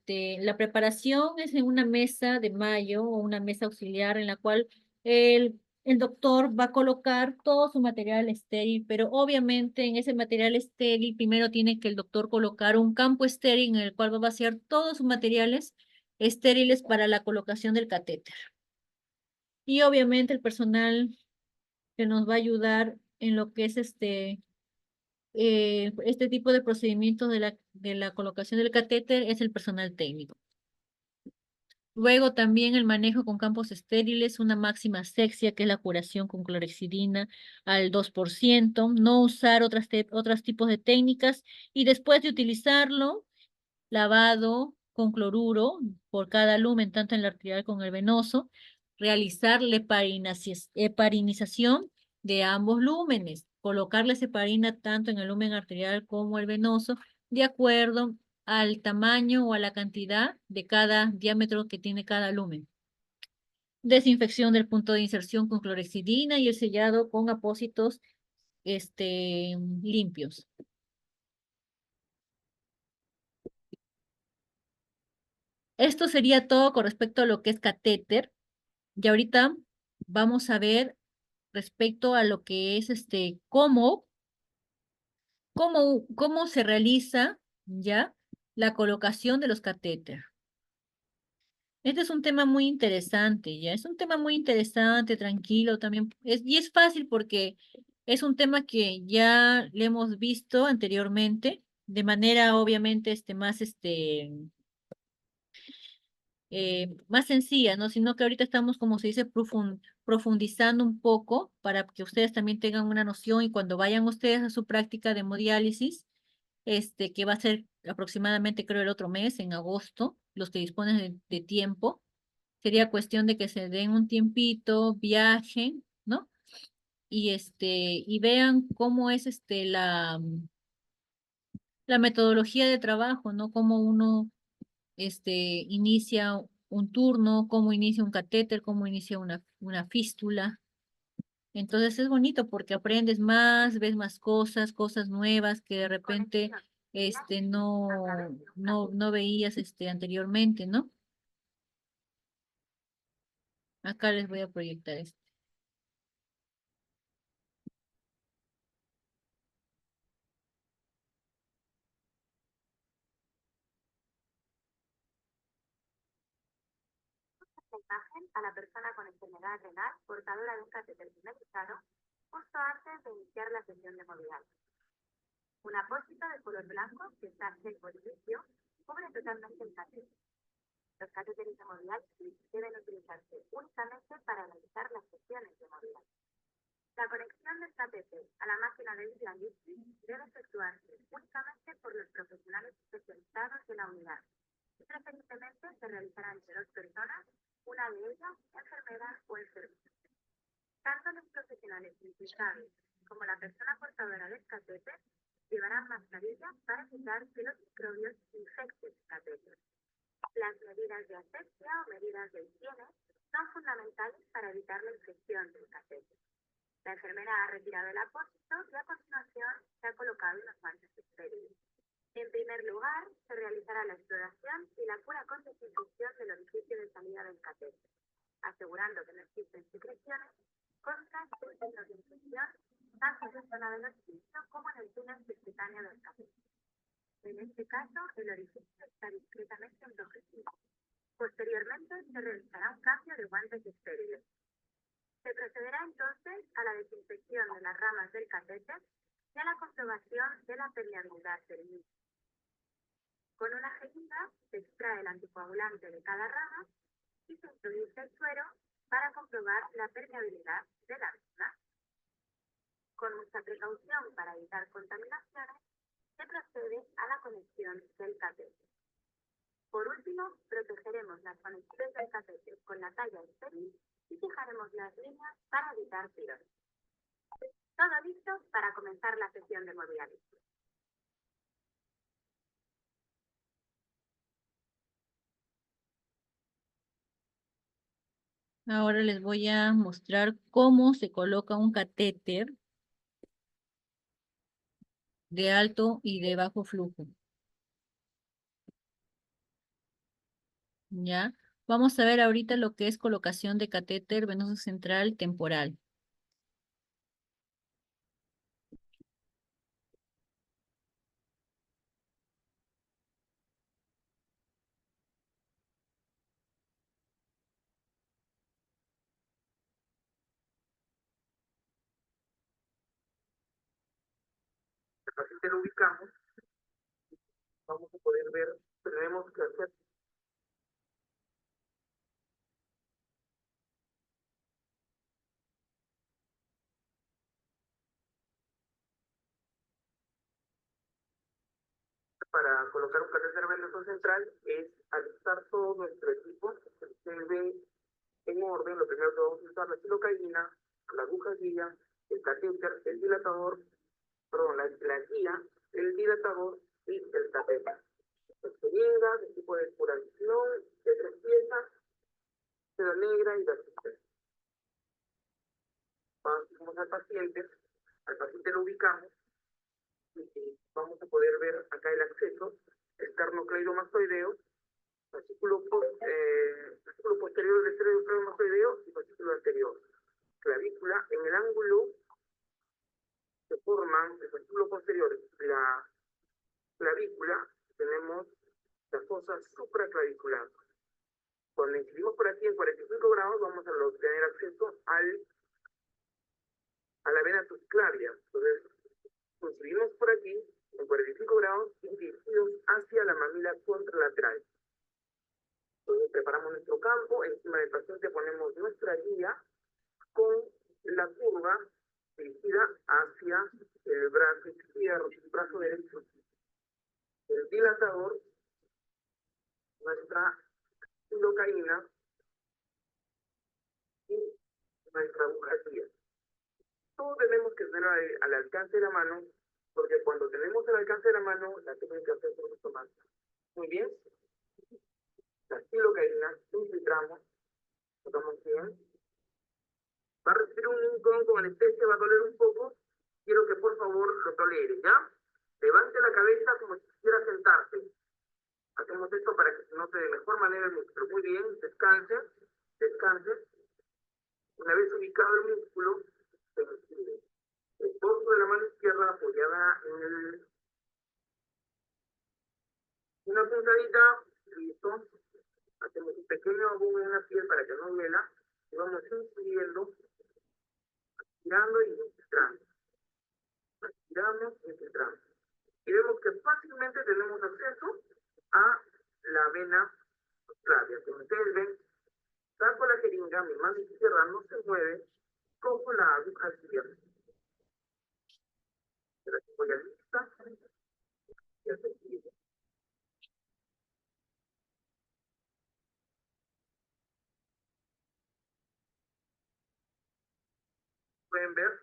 la preparación es en una mesa de mayo o una mesa auxiliar en la cual el doctor va a colocar todo su material estéril, pero obviamente en ese material estéril primero tiene que el doctor colocar un campo estéril en el cual va a vaciar todos sus materiales estériles para la colocación del catéter. Y obviamente el personal que nos va a ayudar en lo que es este tipo de procedimientos de la colocación del catéter es el personal técnico. Luego también el manejo con campos estériles, una máxima asepsia, que es la curación con clorexidina al 2%, no usar otros tipos de técnicas y después de utilizarlo, lavado con cloruro por cada lumen, tanto en la arterial como en el venoso, realizar la heparinización de ambos lúmenes, colocarle heparina tanto en el lumen arterial como el venoso, de acuerdo al tamaño o a la cantidad de cada diámetro que tiene cada lumen. Desinfección del punto de inserción con clorexidina y el sellado con apósitos limpios. Esto sería todo con respecto a lo que es catéter. Y ahorita vamos a ver respecto a lo que es cómo se realiza ya la colocación de los catéteres. Este es un tema muy interesante, ya es un tema muy interesante, tranquilo también, y es fácil porque es un tema que ya le hemos visto anteriormente, de manera obviamente más sencilla, ¿no? Sino que ahorita estamos, como se dice, profundizando un poco para que ustedes también tengan una noción y cuando vayan ustedes a su práctica de hemodiálisis, que va a ser aproximadamente, creo, el otro mes, en agosto, los que disponen de tiempo, sería cuestión de que se den un tiempito, viajen, ¿no? Y vean cómo es la metodología de trabajo, ¿no? Cómo uno inicia un turno, cómo inicia un catéter, cómo inicia una fístula. Entonces es bonito porque aprendes más, ves más cosas, cosas nuevas que de repente no veías anteriormente, ¿no? Acá les voy a proyectar esto. La imagen a la persona con enfermedad renal portadora de un catéter finalizado justo antes de iniciar la sesión de hemodiálisis. Un apósito de color blanco que está seco y limpio cubre totalmente el catéter. Los catéteres hemodiálisis deben utilizarse únicamente para realizar las sesiones de hemodiálisis. La conexión del catéter a la máquina de diálisis debe efectuarse únicamente por los profesionales especializados de la unidad. Y preferentemente se realizará entre dos personas, una de ellas enfermera o enfermera. Tanto los profesionales implicados como la persona portadora del catéter llevarán mascarilla para evitar que los microbios infecten el catéter. Las medidas de asepsia o medidas de higiene son fundamentales para evitar la infección del catéter. La enfermera ha retirado el apósito y a continuación se ha colocado unos guantes estériles. En primer lugar, se realizará la exploración y la cura con desinfección del orificio de salida del catéter, asegurando que no existen secreciones, costras y signos de infección tanto en la zona del orificio como en el túnel subcutáneo del catéter. En este caso, el orificio está discretamente enrojecido. Posteriormente, se realizará un cambio de guantes estériles. Se procederá entonces a la desinfección de las ramas del catéter y a la comprobación de la permeabilidad del mismo. Con una jeringa se extrae el anticoagulante de cada rama y se introduce el suero para comprobar la permeabilidad de la misma. Con mucha precaución para evitar contaminaciones, se procede a la conexión del catéter. Por último, protegeremos las conexiones del catéter con la talla estéril y fijaremos las líneas para evitar tirones. Todo listo para comenzar la sesión de hemodiálisis. Ahora les voy a mostrar cómo se coloca un catéter de alto y de bajo flujo. ¿Ya? Vamos a ver ahorita lo que es colocación de catéter venoso central temporal. El paciente lo ubicamos, vamos a poder ver, tenemos que hacer para colocar un catéter venoso central es alistar todo nuestro equipo, que se ve en orden. Lo primero que vamos a usar la silocaína, la aguja guía, el catéter, el dilatador, perdón, la guía, el dilatador y el catéter. Las jeringas, el tipo de curación de 3 piezas, seda negra y la asistencia. Vamos al paciente lo ubicamos y vamos a poder ver acá el acceso, esternocleidomastoideo, fascículo posterior del esternocleidomastoideo y fascículo anterior. Clavícula, en el ángulo se forman el fascículo posterior, la clavícula, tenemos la fosa supraclavicular. Cuando incidimos por aquí en 45 grados vamos a tener acceso a la vena subclavia. Entonces, incidimos por aquí en 45 grados y dirigidos hacia la mamila contralateral. Entonces, preparamos nuestro campo, encima del paciente ponemos nuestra guía con la curva dirigida hacia el brazo izquierdo, el brazo derecho. El dilatador, nuestra lidocaína y nuestra aguja guía. Todo tenemos que tener al alcance de la mano, porque cuando tenemos al alcance de la mano, la técnica se hace mucho más. Muy bien. La lidocaína, infiltramos, tocamos bien. Va a recibir un incón con anestesia, va a doler un poco. Quiero que por favor lo tolere, ¿ya? Levante la cabeza como si quisiera sentarse. Hacemos esto para que se note de mejor manera el músculo. Muy bien, descanse, descanse. Una vez ubicado el músculo, se recibe. El dorso de la mano izquierda apoyada en una puntadita, listo. Hacemos un pequeño agudo en la piel para que no duela. Y vamos incidiendo, girando y infiltrando. Giramos y infiltramos. y vemos que fácilmente tenemos acceso a la vena subclavia. Como ustedes ven, saco la jeringa, mi mano izquierda no se mueve, cojo la aguja izquierda. Voy a lista y efectivo. Pueden ver,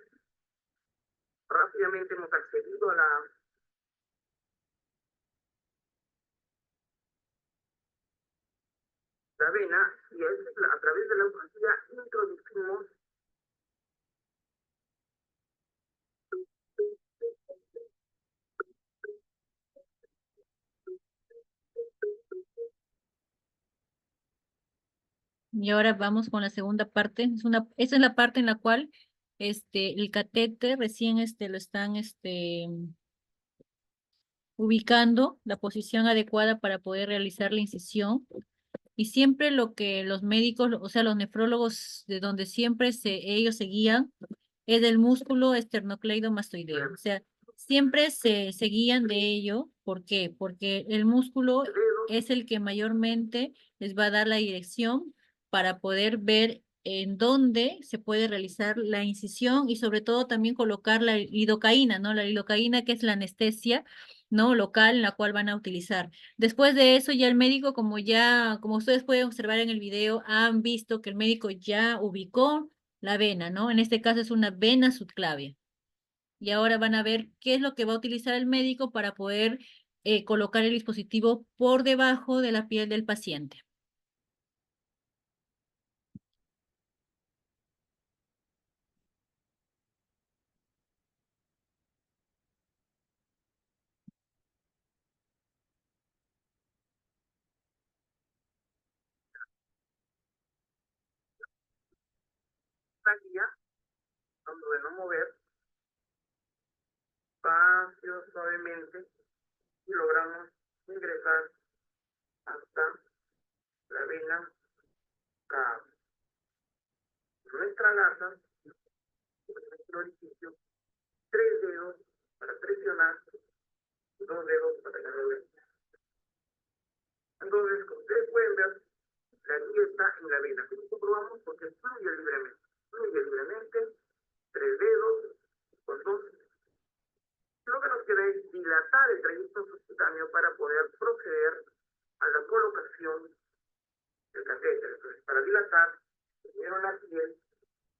rápidamente hemos accedido a la vena y a través de la aguja introducimos Y ahora vamos con la segunda parte. Esa es la parte en la cual el catéter recién lo están ubicando la posición adecuada para poder realizar la incisión. Y siempre lo que los médicos, o sea, los nefrólogos, de donde siempre ellos se guían, es del músculo esternocleidomastoideo. O sea, siempre se guían de ello. ¿Por qué? Porque el músculo es el que mayormente les va a dar la dirección para poder ver en dónde se puede realizar la incisión y sobre todo también colocar la lidocaína, ¿no? La lidocaína que es la anestesia, ¿no? Local en la cual van a utilizar. Después de eso, ya el médico, como ustedes pueden observar en el video, han visto que el médico ya ubicó la vena, ¿no? En este caso es una vena subclavia. Y ahora van a ver qué es lo que va a utilizar el médico para poder colocar el dispositivo por debajo de la piel del paciente. la guía, cuando de no mover, despacio, suavemente, y logramos ingresar hasta la vena cava. Nuestra lata, nuestro orificio, 3 dedos para presionar, 2 dedos para que lo vean. Entonces, como ustedes pueden ver, la guía está en la vena. ¿Cómo comprobamos? Porque fluye libremente. Fluye libremente, 3 dedos, con 2. Lo que nos queda es dilatar el trayecto subcutáneo para poder proceder a la colocación del catéter. Entonces, para dilatar, primero la piel,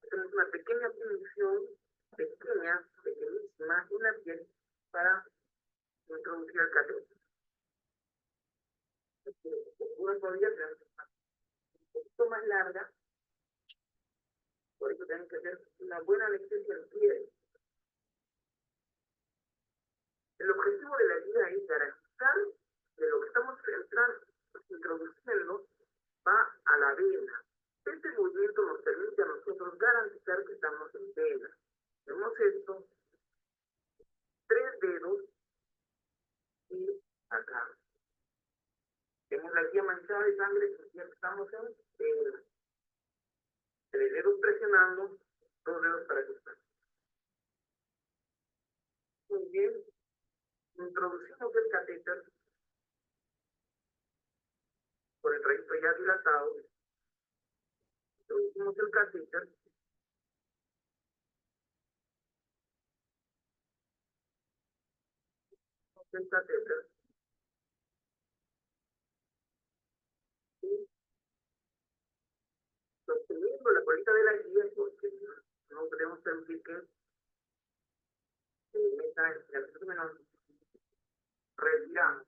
hacemos una pequeña punción, pequeñísima, en la piel para introducir el catéter. Una podría ser un poquito más larga, por eso tenemos que hacer una buena anestesia en piel. El objetivo de la guía es garantizar que lo que estamos introduciendo va a la vena. Este movimiento nos permite a nosotros garantizar que estamos en vena. Hacemos esto, 3 dedos y acá. Tenemos la guía manchada de sangre, ya estamos en vena. 3 dedos presionando, 2 dedos para ajustar. Muy bien, introducimos el catéter por el trayecto ya dilatado. Introducimos el catéter. El catéter. Y sosteniendo la colita de la guía porque no queremos permitir que se meta en el abdomen. Retiramos.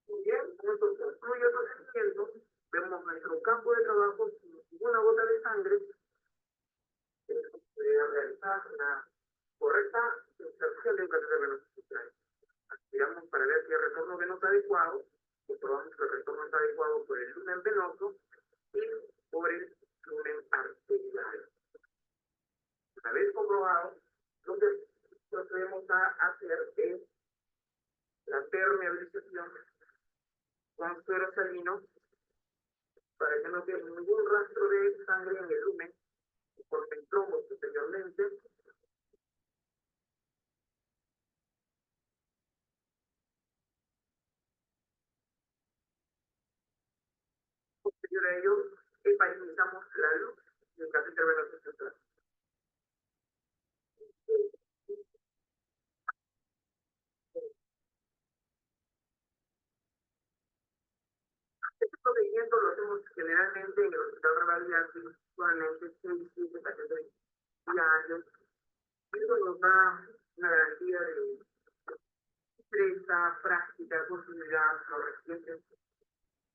Muy bien, entonces concluye el procedimiento. Vemos nuestro campo de trabajo sin ninguna gota de sangre. Realizar una correcta inserción de un catéter venoso subcutáneo. Aspiramos para ver si el retorno venoso adecuado. Comprobamos que el retorno está adecuado por el lumen venoso y por el lumen arterial. Una vez comprobado, lo que procedemos a hacer es la permeabilización con suero salino para que no quede ningún rastro de sangre en el lumen por el plomo superiormente. a ello, heparinizamos la luz del catéter venoso central. Este procedimiento lo hacemos generalmente en el hospital Revalida, usualmente 6-7 pacientes diarios. Eso nos da una garantía de destreza, práctica, continuidad. Los residentes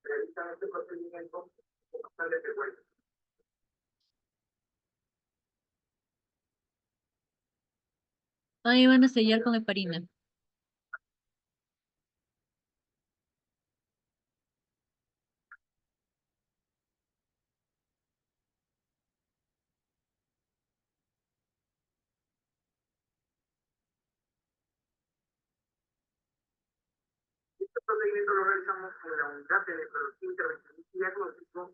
realizan este procedimiento con bastante frecuencia. Ahí van a sellar con heparina. Este procedimiento lo realizamos en la unidad de nefrología intervencionista y diagnóstico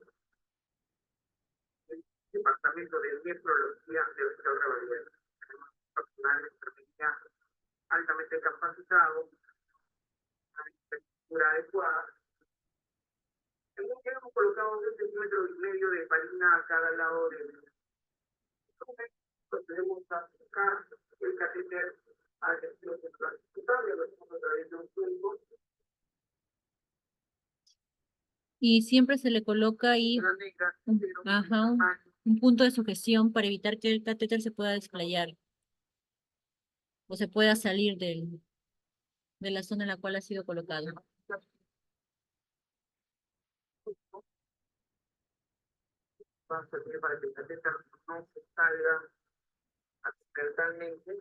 del departamento de nefrología del hospital Revalida. Tenemos personal de enfermería altamente capacitado, una infraestructura adecuada. Hemos colocado 2,5 centímetros de heparina a cada lado del procedemos a acercar el catéter al tejido central. Lo hacemos a través de un tubo. Y siempre se le coloca ahí un punto de sujeción para evitar que el catéter se pueda desplayar o se pueda salir de la zona en la cual ha sido colocado. Va a servir para que el catéter no se salga accidentalmente.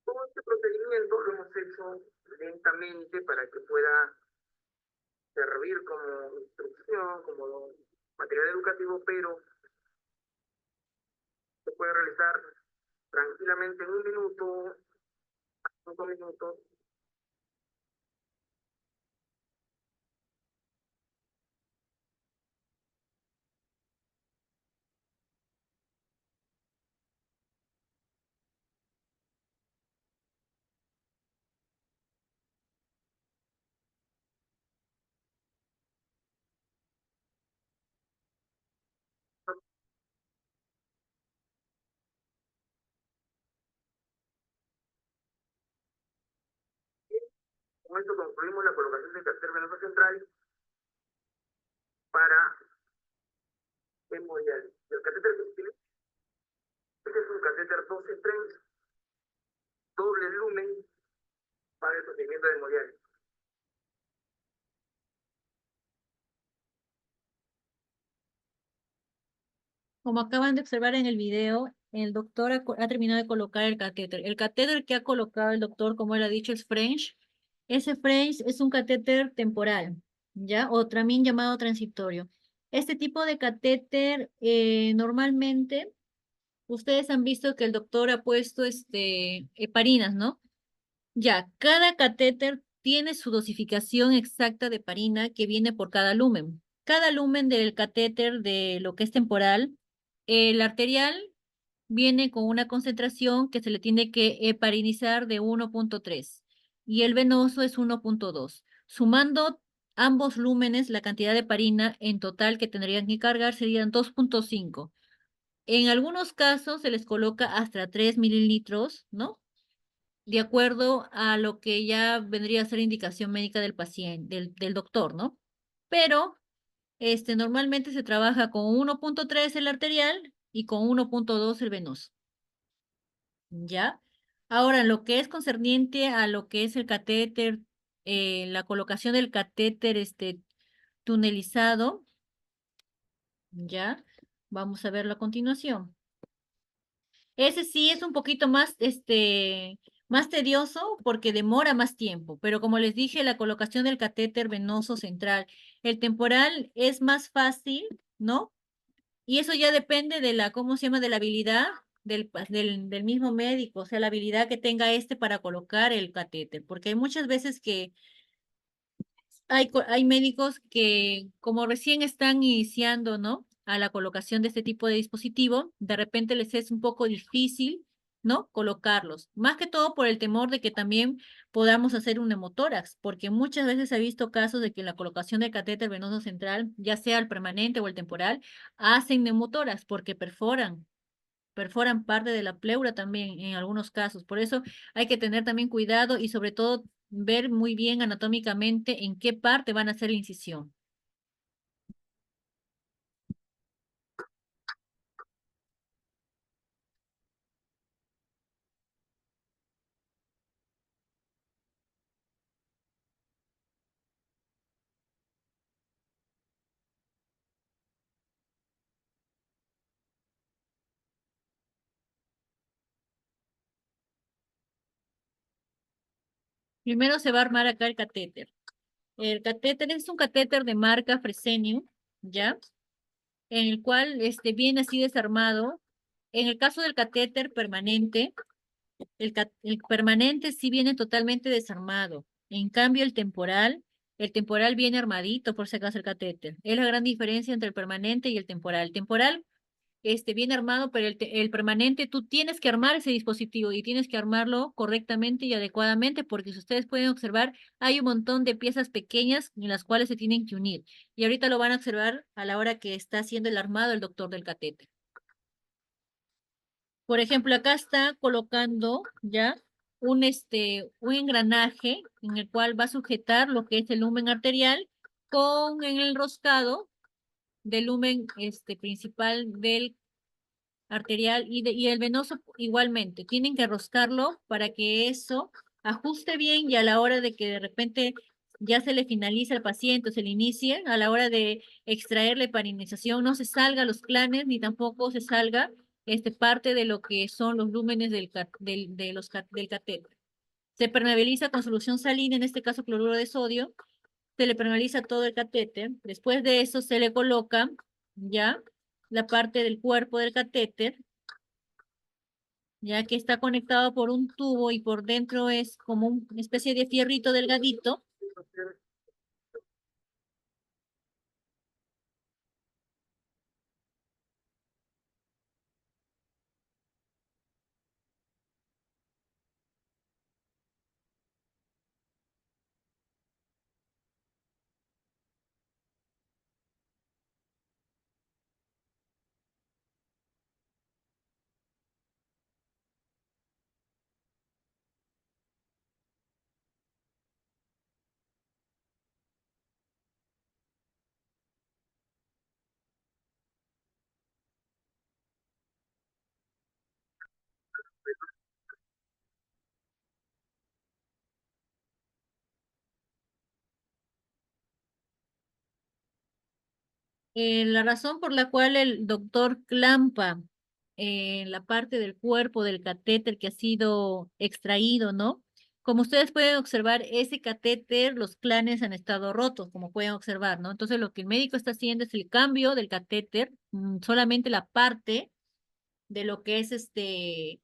Todo este procedimiento lo hemos hecho lentamente para que pueda servir como instrucción, como material educativo, pero se puede realizar tranquilamente en 1 minuto, 5 minutos. Con esto concluimos la colocación del catéter venoso central para hemodiálisis. El catéter que utiliza este es un catéter 12 Trench, doble lumen para el procedimiento de hemodiálisis. Como acaban de observar en el video, el doctor ha terminado de colocar el catéter. El catéter que ha colocado el doctor, como él ha dicho, es French. Ese French es un catéter temporal, ¿ya? O también llamado transitorio. Este tipo de catéter, normalmente, ustedes han visto que el doctor ha puesto heparinas, ¿no? Ya, cada catéter tiene su dosificación exacta de heparina que viene por cada lumen. Cada lumen del catéter de lo que es temporal, el arterial viene con una concentración que se le tiene que heparinizar de 1,3 y el venoso es 1,2. Sumando ambos lúmenes, la cantidad de heparina en total que tendrían que cargar serían 2,5. En algunos casos se les coloca hasta 3 mililitros, ¿no? De acuerdo a lo que ya vendría a ser indicación médica del paciente, del doctor, ¿no? Pero normalmente se trabaja con 1,3 el arterial y con 1,2 el venoso. ¿Ya? Ahora, lo que es concerniente a lo que es el catéter, la colocación del catéter tunelizado, ¿ya? Vamos a verlo a continuación. Ese sí es un poquito más, más tedioso porque demora más tiempo, pero como les dije, la colocación del catéter venoso central, el temporal es más fácil, ¿no? Y eso ya depende de la, ¿cómo se llama? De la habilidad del mismo médico, o sea, la habilidad que tenga para colocar el catéter, porque hay muchas veces que hay médicos que como recién están iniciando, ¿no? A la colocación de este tipo de dispositivo, de repente les es un poco difícil, ¿no? Colocarlos. Más que todo por el temor de que también podamos hacer un neumotórax, porque muchas veces se ha visto casos de que la colocación del catéter venoso central, ya sea el permanente o el temporal, hacen neumotórax porque perforan parte de la pleura también en algunos casos. Por eso hay que tener también cuidado y sobre todo ver muy bien anatómicamente en qué parte van a hacer la incisión. Primero se va a armar acá el catéter. El catéter es un catéter de marca Fresenius, ¿ya? En el cual viene así desarmado. En el caso del catéter permanente, el permanente sí viene totalmente desarmado. En cambio, el temporal viene armadito, por si acaso el catéter. Es la gran diferencia entre el permanente y el temporal. El temporal viene armado, pero el permanente tú tienes que armar ese dispositivo y tienes que armarlo correctamente y adecuadamente, porque si ustedes pueden observar, hay un montón de piezas pequeñas en las cuales se tienen que unir. Y ahorita lo van a observar a la hora que está haciendo el armado el doctor del catéter. Por ejemplo, acá está colocando ya un engranaje en el cual va a sujetar lo que es el lumen arterial con en el roscado del lumen principal del arterial y el venoso igualmente. Tienen que roscarlo para que eso ajuste bien y a la hora de que de repente ya se le finaliza al paciente o se le inicie, a la hora de extraerle parinización, no se salga los clanes ni tampoco se salga parte de lo que son los lúmenes del catéter. Se permeabiliza con solución salina, en este caso cloruro de sodio, se le permeabiliza todo el catéter. Después de eso se le coloca ya la parte del cuerpo del catéter, ya que está conectado por un tubo y por dentro es como una especie de fierrito delgadito. La razón por la cual el doctor clampa la parte del cuerpo del catéter que ha sido extraído, ¿no? Como ustedes pueden observar, ese catéter, los clanes han estado rotos, como pueden observar, ¿no? Entonces, lo que el médico está haciendo es el cambio del catéter, solamente la parte de lo que es de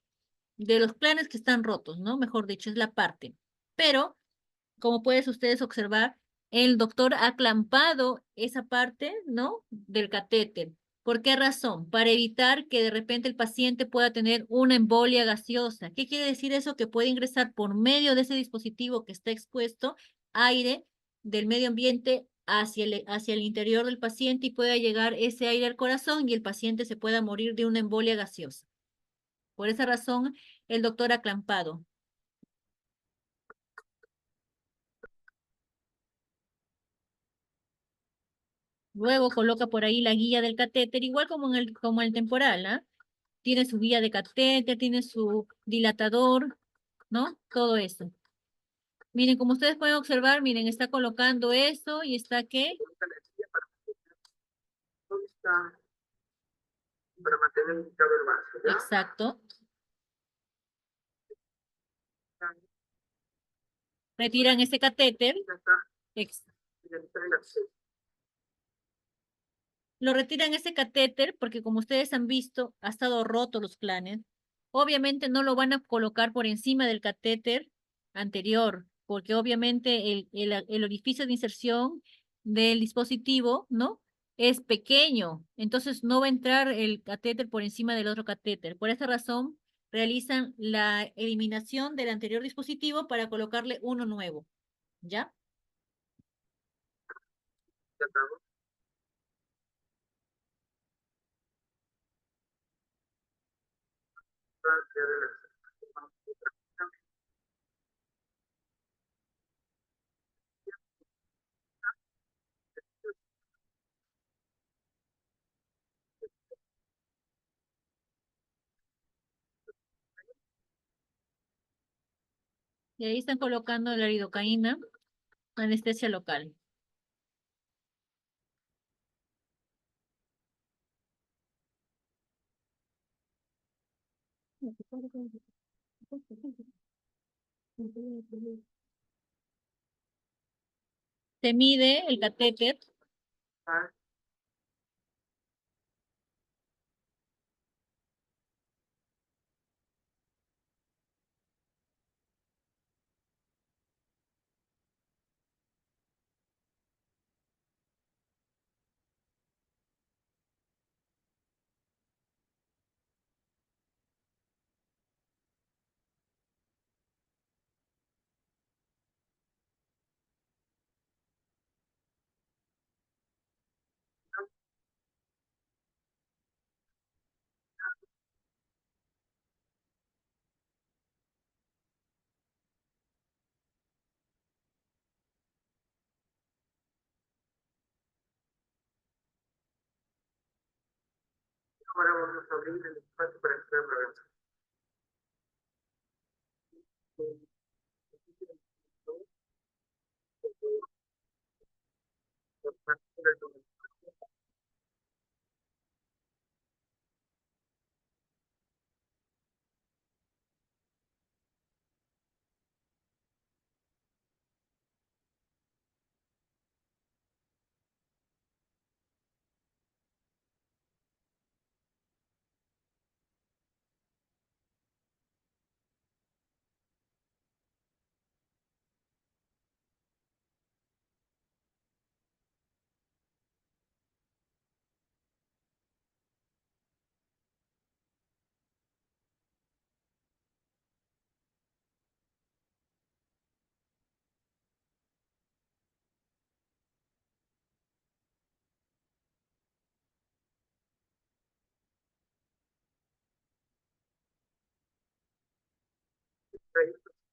los clanes que están rotos, ¿no? Mejor dicho, es la parte. Pero como puedes ustedes observar, el doctor ha clampado esa parte, ¿no? Del catéter. ¿Por qué razón? Para evitar que de repente el paciente pueda tener una embolia gaseosa. ¿Qué quiere decir eso? Que puede ingresar por medio de ese dispositivo que está expuesto aire del medio ambiente hacia el interior del paciente y pueda llegar ese aire al corazón y el paciente se pueda morir de una embolia gaseosa. Por esa razón, el doctor ha clampado. Luego coloca por ahí la guía del catéter, igual como el temporal, ¿ah? Tiene su guía de catéter, tiene su dilatador, ¿no? Todo eso. Miren, como ustedes pueden observar, miren, está colocando esto y está ¿qué? ¿Dónde está? Para mantener ubicado el vaso, ¿ya? Exacto. Retiran ese catéter. Ya está. ex- Ya está el acceso. Lo retiran ese catéter porque como ustedes han visto, ha estado roto los clanes. Obviamente no lo van a colocar por encima del catéter anterior, porque obviamente el orificio de inserción del dispositivo, ¿no? Es pequeño, entonces no va a entrar el catéter por encima del otro catéter. Por esa razón, realizan la eliminación del anterior dispositivo para colocarle uno nuevo, ¿ya? Ya estamos. Y ahí están colocando la lidocaína, anestesia local. Se mide el catéter. Ah, ahora vamos a abrir el espacio para que sea programa.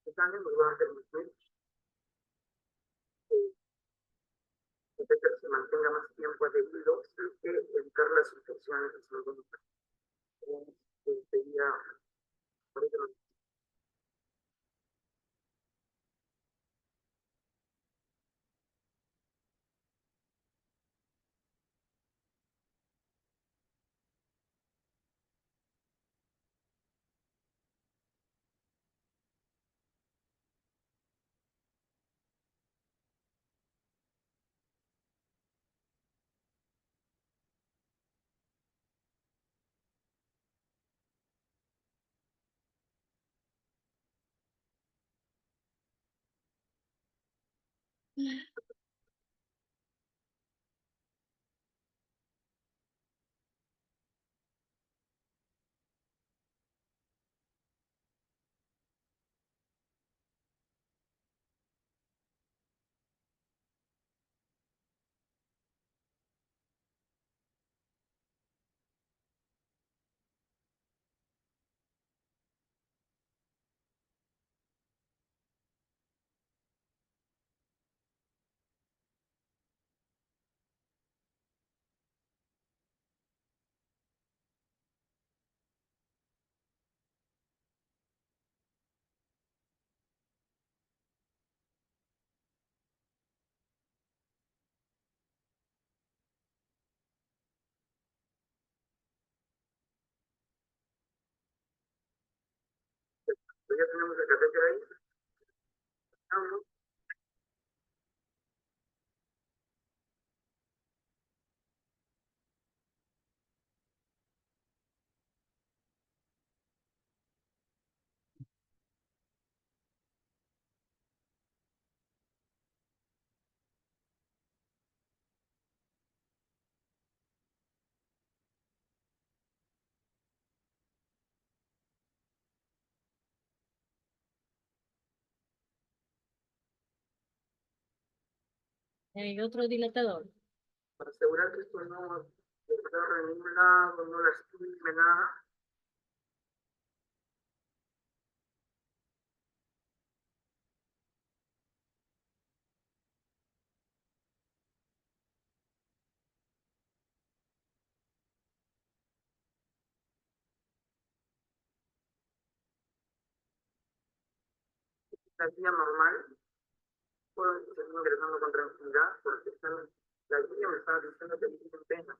Este año nos va a permitir que se mantenga más tiempo adherido y que evitar las infecciones de salud. Sería, por eso, ya tenemos el catéter ahí. ¿No? Hay otro dilatador. para asegurar que esto no se agarre en ningún lado, no lastime nada. La vía normal, puedo seguir ingresando con tranquilidad, porque la guía me estaba diciendo que tienen pena.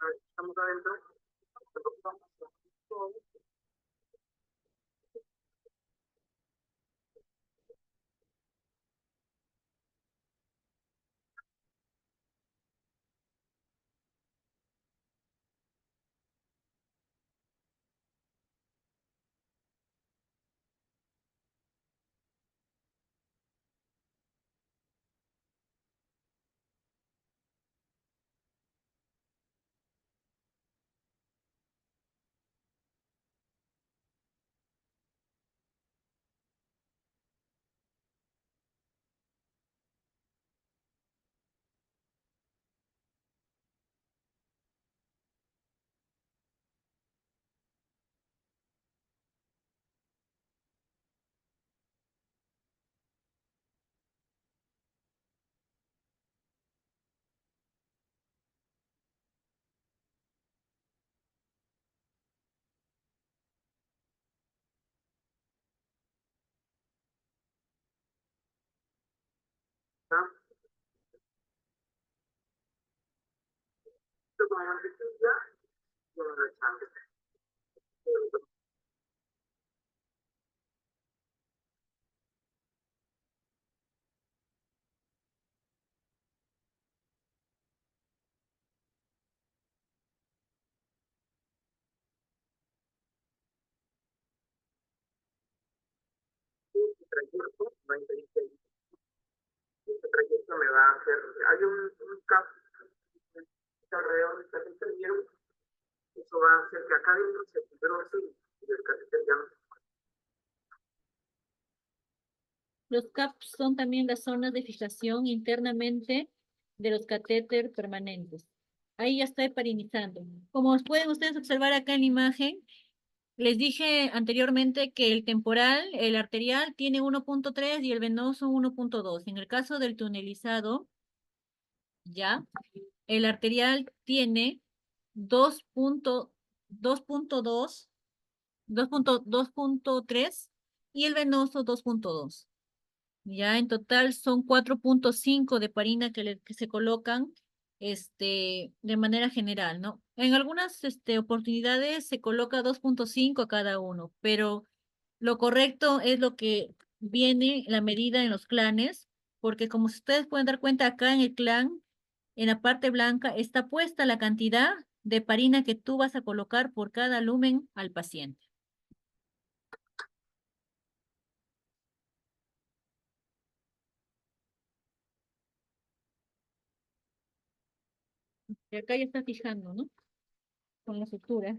A ver, estamos adentro. ¿Está? Esto como mantequilla, yo no lo echaba. Este trayecto va a impedir que este trayecto me va a hacer. Hay un cap alrededor del catéter, ¿vieron? Eso va a hacer que acá adentro se fibrose y el catéter ya no. Los CAPs son también las zonas de fijación internamente de los catéter permanentes. Ahí ya está heparinizando. Como pueden ustedes observar acá en la imagen, les dije anteriormente que el temporal, el arterial, tiene 1.3 y el venoso 1.2. En el caso del tunelizado, ya, el arterial tiene 2.2, 2.3 y el venoso 2.2. Ya en total son 4.5 de parina que se colocan de manera general, ¿no? En algunas oportunidades se coloca 2.5 a cada uno, pero lo correcto es lo que viene la medida en los clanes, porque como ustedes pueden dar cuenta acá en el clan, en la parte blanca está puesta la cantidad de parina que tú vas a colocar por cada lumen al paciente. Y acá ya está fijando, ¿no? Con la sutura.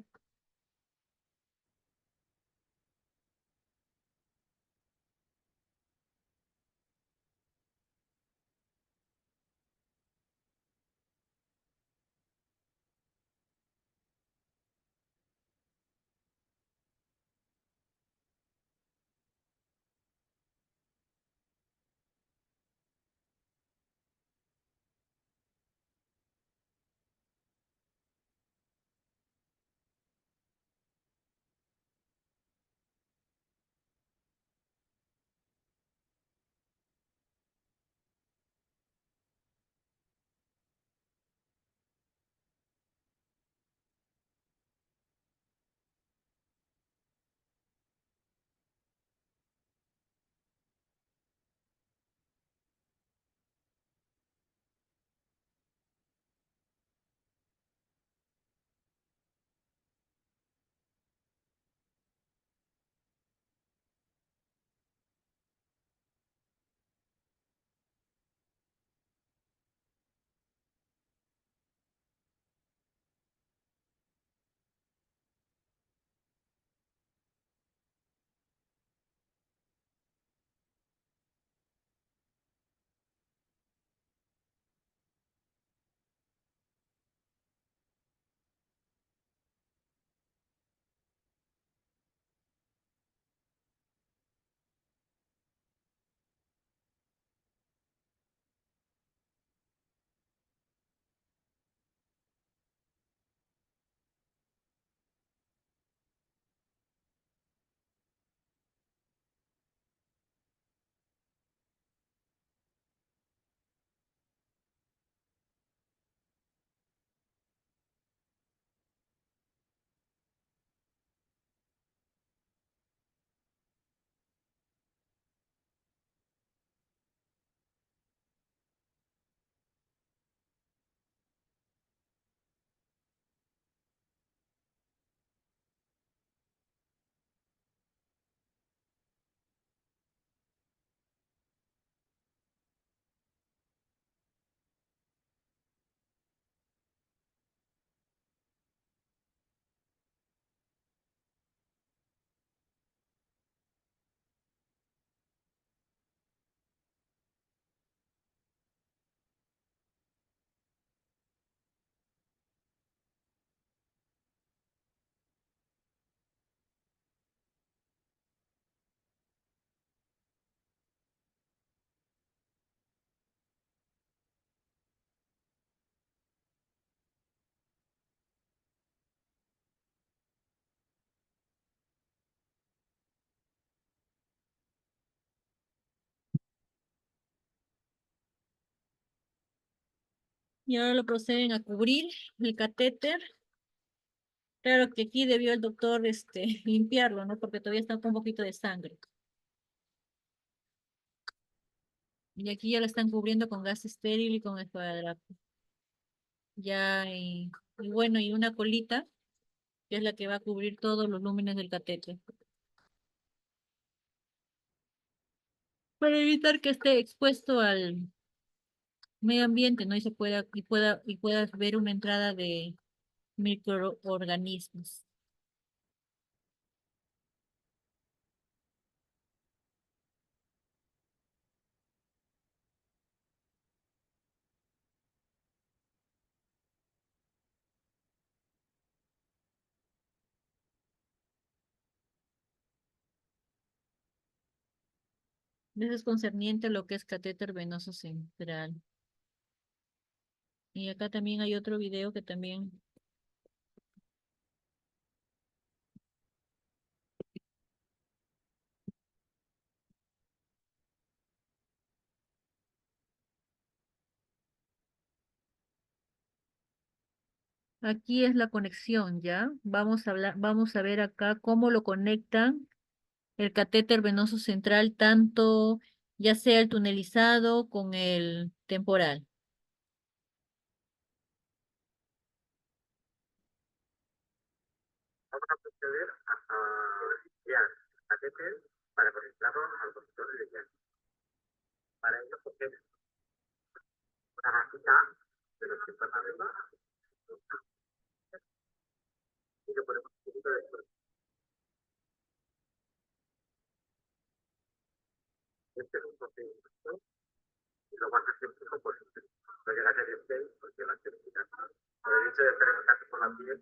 Y ahora lo proceden a cubrir el catéter. Claro que aquí debió el doctor limpiarlo, ¿no? Porque todavía está con un poquito de sangre. Y aquí ya lo están cubriendo con gas estéril y con esparadrapo. Ya, y bueno, y una colita, que es la que va a cubrir todos los lúmenes del catéter. Para evitar que esté expuesto al medio ambiente, ¿no? Y puedas ver una entrada de microorganismos. Eso es concerniente a lo que es catéter venoso central. Y acá también hay otro video que también. Aquí es la conexión, ¿ya? Vamos a ver acá cómo lo conectan el catéter venoso central, tanto ya sea el tunelizado con el temporal. Vamos a proceder a guiar el catéter para conectarlo al conector de guía. Para ello, porque una rajita de los que están arriba y le ponemos un poquito de suerte. Este es un procedimiento y lo más escéptico posible. No llega a ser estéril porque la estética, por el hecho de estar en contacto con la piel,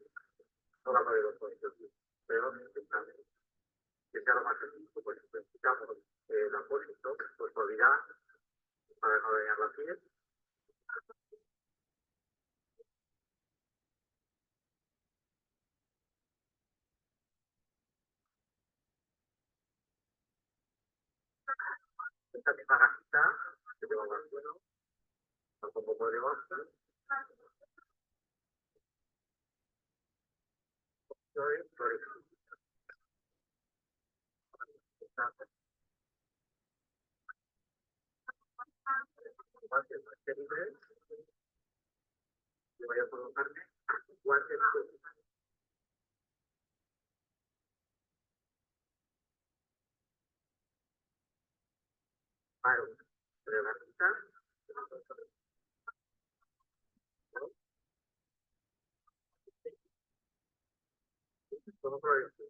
no va a poder otro. Pero intentamos que sea lo más escéptico posible. Quitamos el apósito por suavidad para no dañar la piel. Esta misma gajita que lleva más bueno, con un poco de basta, soy florecido. Guantes estériles, que vaya a colocarme guantes aro de gajita, todo florecido.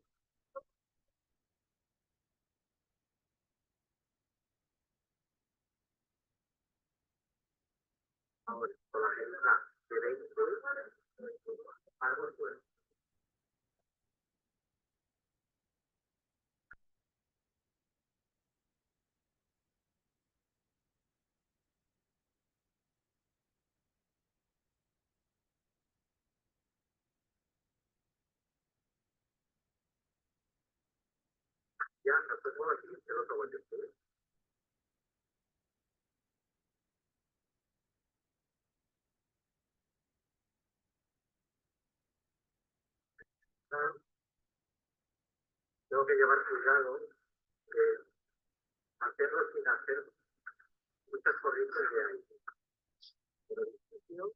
Ahora, con la agenda de 20, algo suelto. Ya, no estoy por aquí, que lo tengo que hacer. Tengo que llevar cuidado de hacerlo sin hacer muchas corrientes de aire. Pero el principio,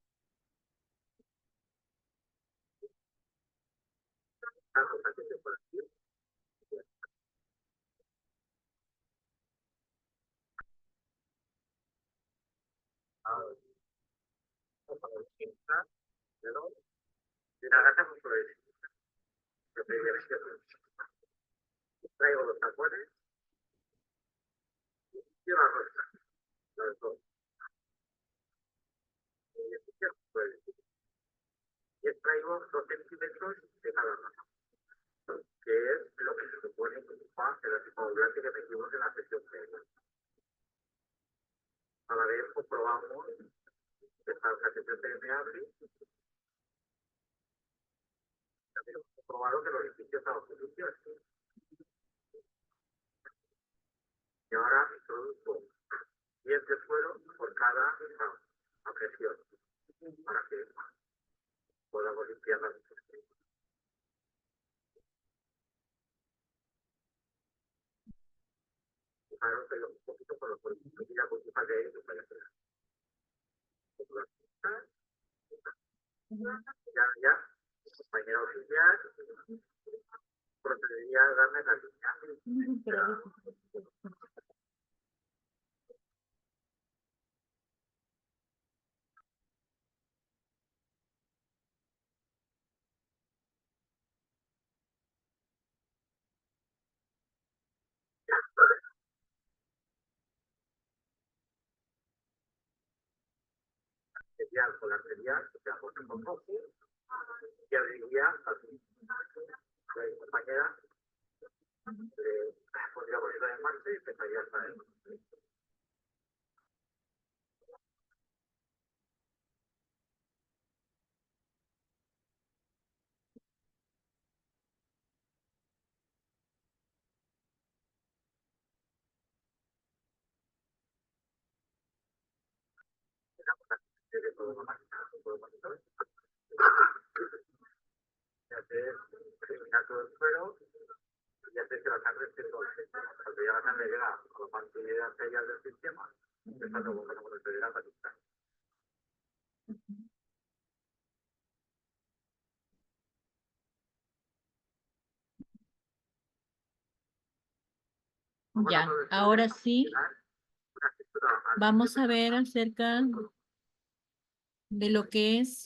algo que por aquí, ahora, para encontrar, pero de la gata muy florecido. Yo pedí traigo los tapones y la rosa, las dos. Y traigo 2 centímetros de cada rosa, que es lo que se supone que ocupa el anticoagulante que metimos en la sesión previa. A la vez comprobamos que está el catéter permeable. También hemos comprobado que los edificios estaban suficientes. Y ahora introduzco 10 de suero por cada presión. Arterial con arterial, se ajusta un poco, y arterial, así. La compañera podría ponerla en marcha y empezaría a salir. Ya te elimina todo el suero y hace que la sangre esté toda. Cuando ya la sangre llega a la parte arterial del sistema, es cuando volvemos a acceder a la pista. Ya, ahora sí, vamos a ver acerca de lo que es,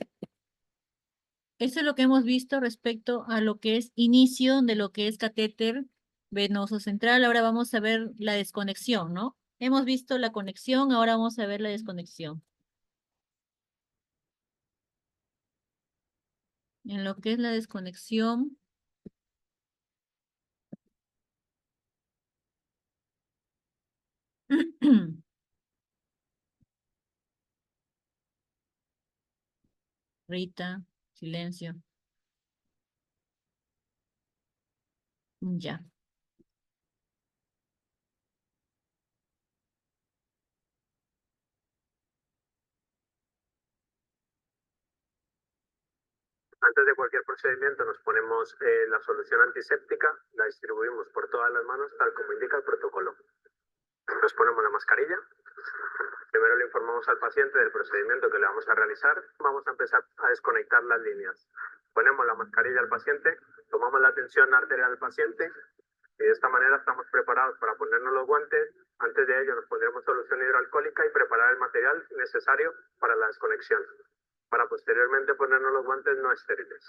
eso es lo que hemos visto respecto a lo que es inicio de lo que es catéter venoso central. Ahora vamos a ver la desconexión, ¿no? Hemos visto la conexión, ahora vamos a ver la desconexión. En lo que es la desconexión, Rita, silencio. Ya. Antes de cualquier procedimiento nos ponemos la solución antiséptica, la distribuimos por todas las manos tal como indica el protocolo. Nos ponemos la mascarilla. Primero le informamos al paciente del procedimiento que le vamos a realizar. Vamos a empezar a desconectar las líneas. Ponemos la mascarilla al paciente, tomamos la tensión arterial del paciente y de esta manera estamos preparados para ponernos los guantes. Antes de ello nos pondremos solución hidroalcohólica y preparar el material necesario para la desconexión, para posteriormente ponernos los guantes no estériles.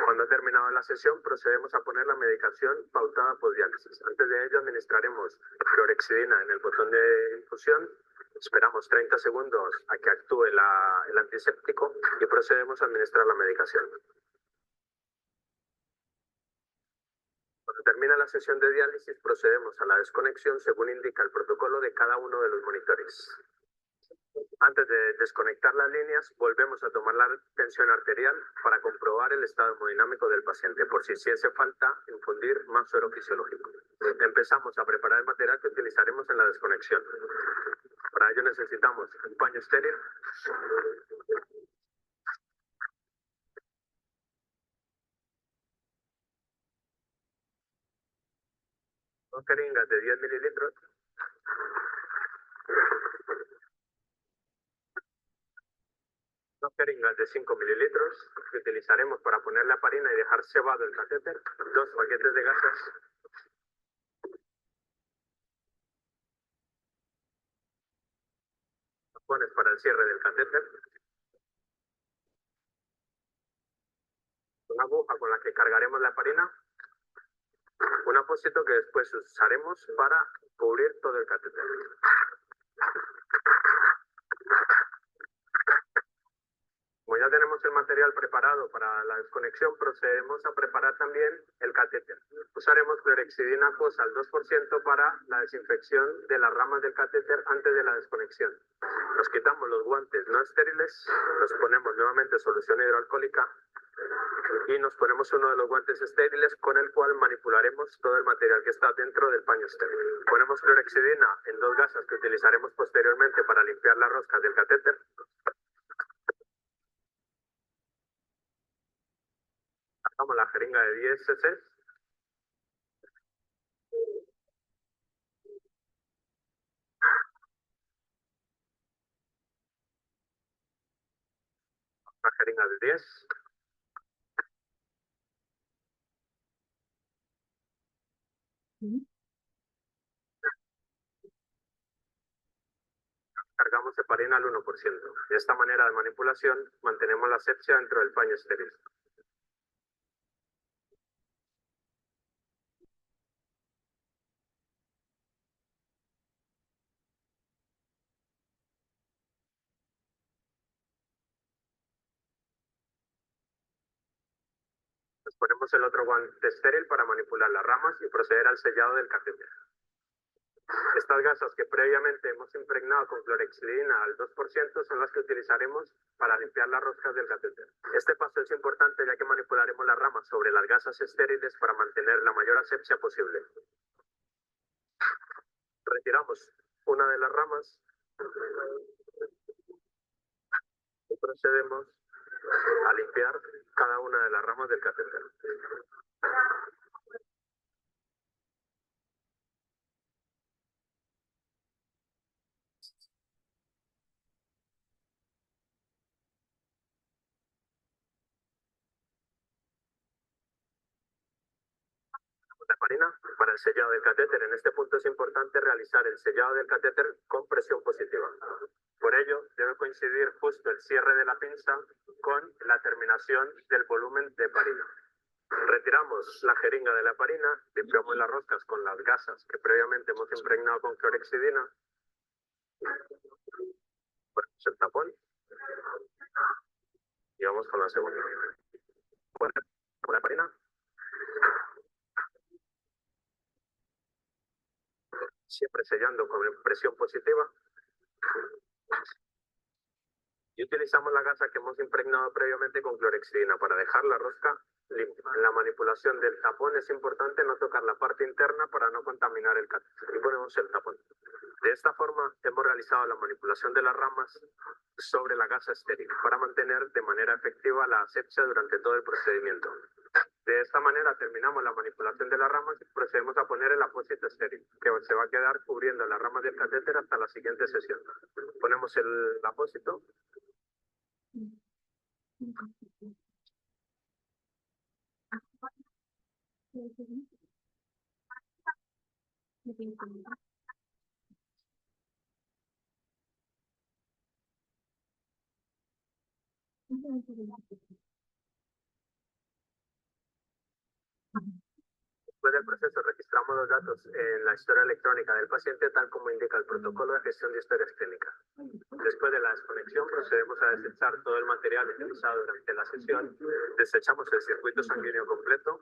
Cuando ha terminado la sesión, procedemos a poner la medicación pautada por diálisis. Antes de ello, administraremos clorexidina en el botón de infusión, esperamos 30 segundos a que actúe el antiséptico y procedemos a administrar la medicación. Cuando termina la sesión de diálisis, procedemos a la desconexión según indica el protocolo de cada uno de los monitores. Antes de desconectar las líneas, volvemos a tomar la tensión arterial para comprobar el estado hemodinámico del paciente, por si hace falta infundir más suero fisiológico. Empezamos a preparar el material que utilizaremos en la desconexión. Para ello necesitamos un paño estéril, dos jeringas de 10 mililitros, dos jeringas de 5 mililitros que utilizaremos para poner la parina y dejar cebado el catéter, dos paquetes de gasas, tapones para el cierre del catéter, una aguja con la que cargaremos la parina, un apósito que después usaremos para cubrir todo el catéter. Como ya tenemos el material preparado para la desconexión, procedemos a preparar también el catéter. Usaremos clorexidina acuosa al 2% para la desinfección de las ramas del catéter antes de la desconexión. Nos quitamos los guantes no estériles, nos ponemos nuevamente solución hidroalcohólica y nos ponemos uno de los guantes estériles con el cual manipularemos todo el material que está dentro del paño estéril. Ponemos clorexidina en dos gasas que utilizaremos posteriormente para limpiar las roscas del catéter. Sacamos la jeringa de 10 cc. Una jeringa de 10. cargamos heparina al 1%. De esta manera de manipulación mantenemos la asepsia dentro del paño estéril. Nos ponemos el otro guante estéril para manipular las ramas y proceder al sellado del catéter. Estas gasas que previamente hemos impregnado con clorhexidina al 2% son las que utilizaremos para limpiar las roscas del catéter. Este paso es importante ya que manipularemos las ramas sobre las gasas estériles para mantener la mayor asepsia posible. Retiramos una de las ramas y procedemos a limpiar cada una de las ramas del catéter. La heparina para el sellado del catéter. En este punto es importante realizar el sellado del catéter con presión positiva. Por ello, debe coincidir justo el cierre de la pinza con la terminación del volumen de heparina. Retiramos la jeringa de la heparina, limpiamos las roscas con las gasas que previamente hemos impregnado con clorhexidina. Ponemos el tapón y vamos con la segunda. Ponemos la heparina. Siempre sellando con presión positiva. Y utilizamos la gasa que hemos impregnado previamente con clorhexidina para dejar la rosca limpia. En la manipulación del tapón es importante no tocar la parte interna para no contaminar el catéter. Y ponemos el tapón. De esta forma hemos realizado la manipulación de las ramas sobre la gasa estéril para mantener de manera efectiva la asepsia durante todo el procedimiento. De esta manera terminamos la manipulación de las ramas y procedemos a poner el apósito estéril, que se va a quedar cubriendo las ramas del catéter hasta la siguiente sesión. Ponemos el apósito. Después del proceso registramos los datos en la historia electrónica del paciente tal como indica el protocolo de gestión de historias clínicas. Después de la desconexión procedemos a desechar todo el material utilizado durante la sesión. Desechamos el circuito sanguíneo completo.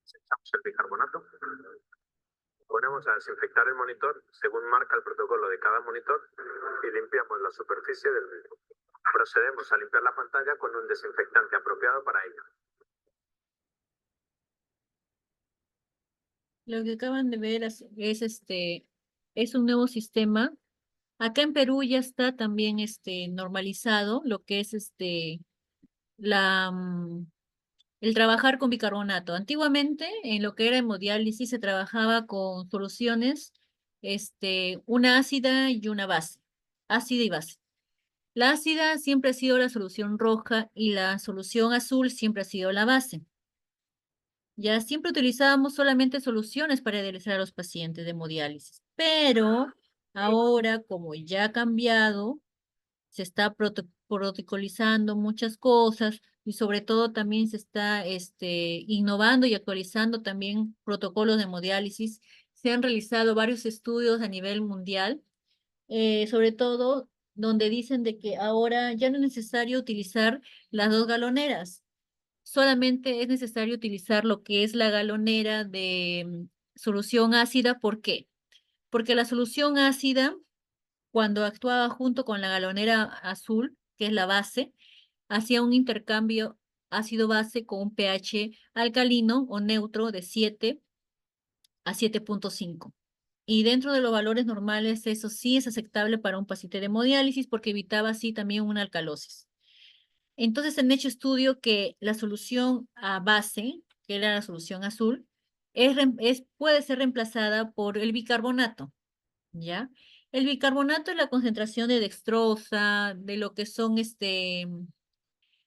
Desechamos el bicarbonato. Ponemos a desinfectar el monitor según marca el protocolo de cada monitor y limpiamos la superficie del mismo. Procedemos a limpiar la pantalla con un desinfectante apropiado para ello. Lo que acaban de ver es un nuevo sistema. Acá en Perú ya está también normalizado lo que es la el trabajar con bicarbonato. Antiguamente, en lo que era hemodiálisis, se trabajaba con soluciones, una ácida y una base, ácida y base. La ácida siempre ha sido la solución roja y la solución azul siempre ha sido la base. Ya siempre utilizábamos solamente soluciones para dializar a los pacientes de hemodiálisis, pero ahora, como ya ha cambiado, se está protocolizando muchas cosas y sobre todo también se está innovando y actualizando también protocolos de hemodiálisis. Se han realizado varios estudios a nivel mundial, sobre todo donde dicen de que ahora ya no es necesario utilizar las dos galoneras, solamente es necesario utilizar lo que es la galonera de solución ácida. ¿Por qué? Porque la solución ácida, cuando actuaba junto con la galonera azul, que es la base, hacía un intercambio ácido-base con un pH alcalino o neutro de 7 a 7.5. Y dentro de los valores normales, eso sí es aceptable para un paciente de hemodiálisis porque evitaba así también una alcalosis. Entonces han hecho estudio que la solución a base, que era la solución azul, puede ser reemplazada por el bicarbonato. ¿Ya? El bicarbonato es la concentración de dextrosa, de lo que son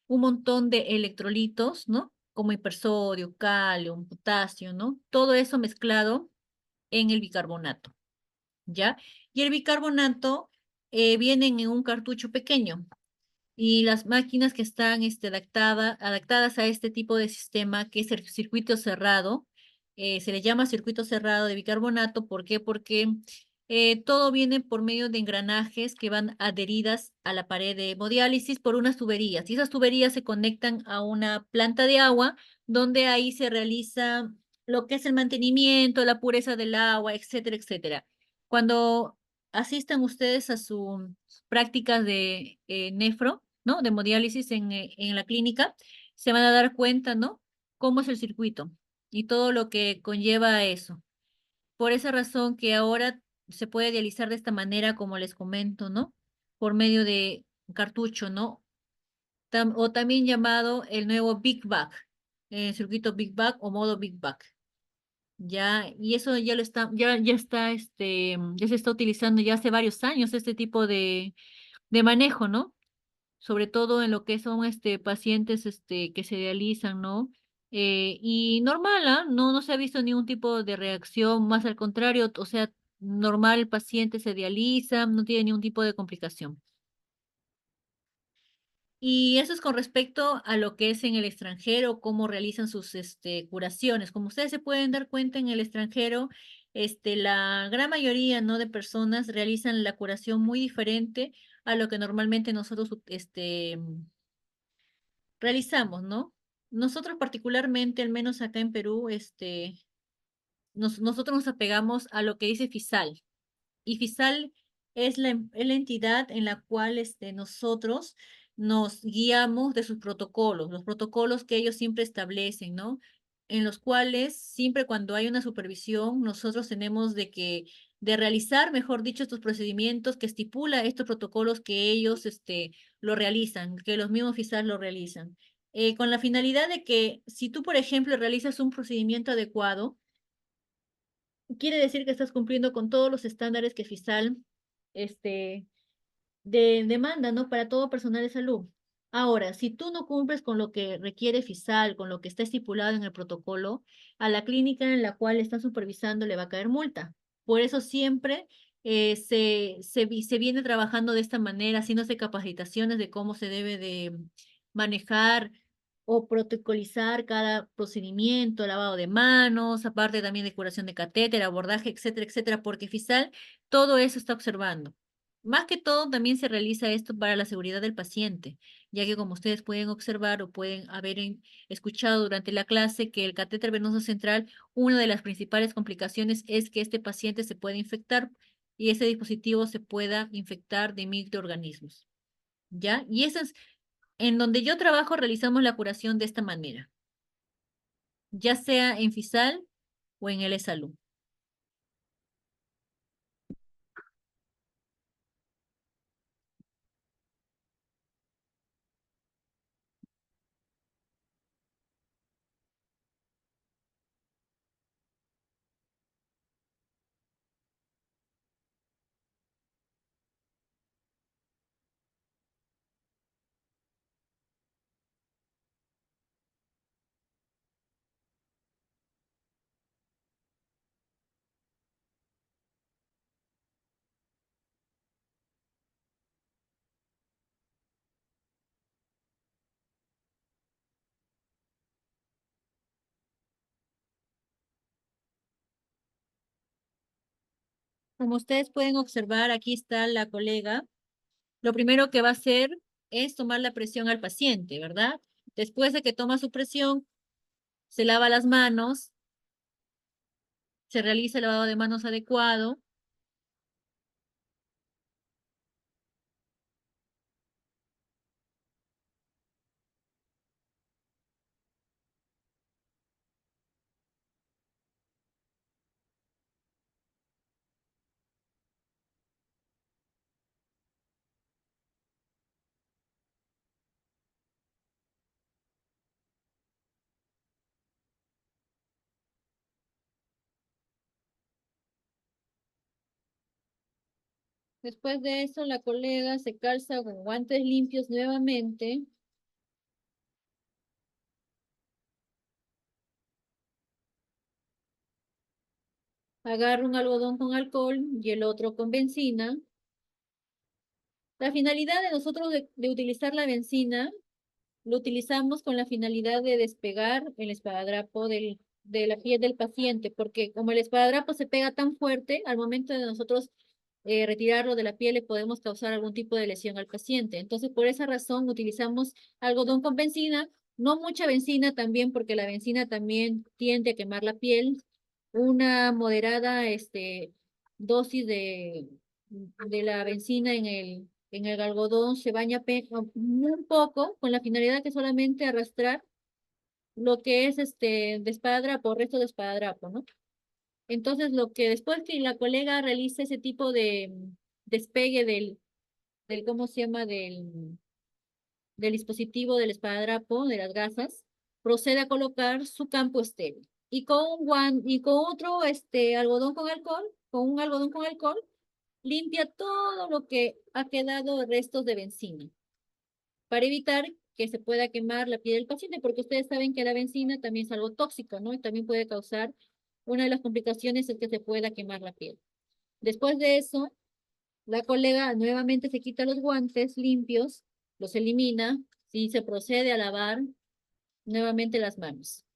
un montón de electrolitos, ¿no? como hipersodio, calio, potasio, ¿no? Todo eso mezclado en el bicarbonato, ¿ya? Y el bicarbonato viene en un cartucho pequeño. Y las máquinas que están adaptadas a este tipo de sistema, que es el circuito cerrado, se le llama circuito cerrado de bicarbonato. ¿Por qué? Porque todo viene por medio de engranajes que van adheridas a la pared de hemodiálisis por unas tuberías. Y esas tuberías se conectan a una planta de agua, donde ahí se realiza lo que es el mantenimiento, la pureza del agua, etcétera, etcétera. Cuando asistan ustedes a sus prácticas de nefro, ¿no? De hemodiálisis en la clínica, se van a dar cuenta, ¿no? Cómo es el circuito y todo lo que conlleva a eso. Por esa razón que ahora se puede dializar de esta manera, como les comento, ¿no? Por medio de cartucho, ¿no? O también llamado el nuevo Big Bag, circuito Big Bag o modo Big Bag. Ya, y eso ya lo está, ya está, ya se está utilizando ya hace varios años este tipo de manejo, ¿no? Sobre todo en lo que son pacientes que se dializan, ¿no? Y normal, ¿ah? No, no se ha visto ningún tipo de reacción, más al contrario, o sea, normal, el paciente se dializa, no tiene ningún tipo de complicación. Y eso es con respecto a lo que es en el extranjero, cómo realizan sus curaciones. Como ustedes se pueden dar cuenta, en el extranjero, la gran mayoría, ¿no?, de personas realizan la curación muy diferente a lo que normalmente nosotros realizamos, ¿no? Nosotros particularmente, al menos acá en Perú, nosotros nos apegamos a lo que dice FISAL. Y FISAL es la entidad en la cual nosotros nos guiamos de sus protocolos, los protocolos que ellos siempre establecen, ¿no? En los cuales siempre cuando hay una supervisión, nosotros tenemos de realizar, mejor dicho, estos procedimientos que estipula estos protocolos que ellos lo realizan, que los mismos FISAL lo realizan. Con la finalidad de que si tú, por ejemplo, realizas un procedimiento adecuado, quiere decir que estás cumpliendo con todos los estándares que FISAL este, demanda, ¿no? Para todo personal de salud. Ahora, si tú no cumples con lo que requiere FISAL, con lo que está estipulado en el protocolo, a la clínica en la cual están supervisando le va a caer multa. Por eso siempre se viene trabajando de esta manera, haciéndose capacitaciones de cómo se debe de manejar o protocolizar cada procedimiento, lavado de manos, aparte también de curación de catéter, abordaje, etcétera, etcétera, porque FISAL todo eso está observando. Más que todo, también se realiza esto para la seguridad del paciente, ya que como ustedes pueden observar o pueden haber escuchado durante la clase que el catéter venoso central, una de las principales complicaciones es que este paciente se puede infectar y ese dispositivo se pueda infectar de microorganismos, ¿ya? Y eso es en donde yo trabajo, realizamos la curación de esta manera, ya sea en FISAL o en el salud. Como ustedes pueden observar, aquí está la colega. Lo primero que va a hacer es tomar la presión al paciente, ¿verdad? Después de que toma su presión, se lava las manos, se realiza el lavado de manos adecuado. Después de eso, la colega se calza con guantes limpios nuevamente Agarro un algodón con alcohol y el otro con benzina. La finalidad de nosotros de utilizar la benzina, lo utilizamos con la finalidad de despegar el esparadrapo de la piel del paciente, porque como el esparadrapo se pega tan fuerte, al momento de nosotros retirarlo de la piel le podemos causar algún tipo de lesión al paciente. Entonces, por esa razón utilizamos algodón con benzina, no mucha benzina también, porque la benzina también tiende a quemar la piel. Una moderada dosis de la benzina en el algodón se baña un poco con la finalidad que solamente arrastrar lo que es de espadadrapo, resto de espadadrapo, ¿no? Entonces, lo que después que la colega realice ese tipo de despegue ¿cómo se llama? Del dispositivo del espadadrapo, de las gasas, procede a colocar su campo estéril. Y con otro algodón con alcohol, con un algodón con alcohol, limpia todo lo que ha quedado de restos de benzina, para evitar que se pueda quemar la piel del paciente, porque ustedes saben que la benzina también es algo tóxico, ¿no? Y también puede causar, una de las complicaciones es que se pueda quemar la piel. Después de eso, la colega nuevamente se quita los guantes limpios, los elimina, y se procede a lavar nuevamente las manos.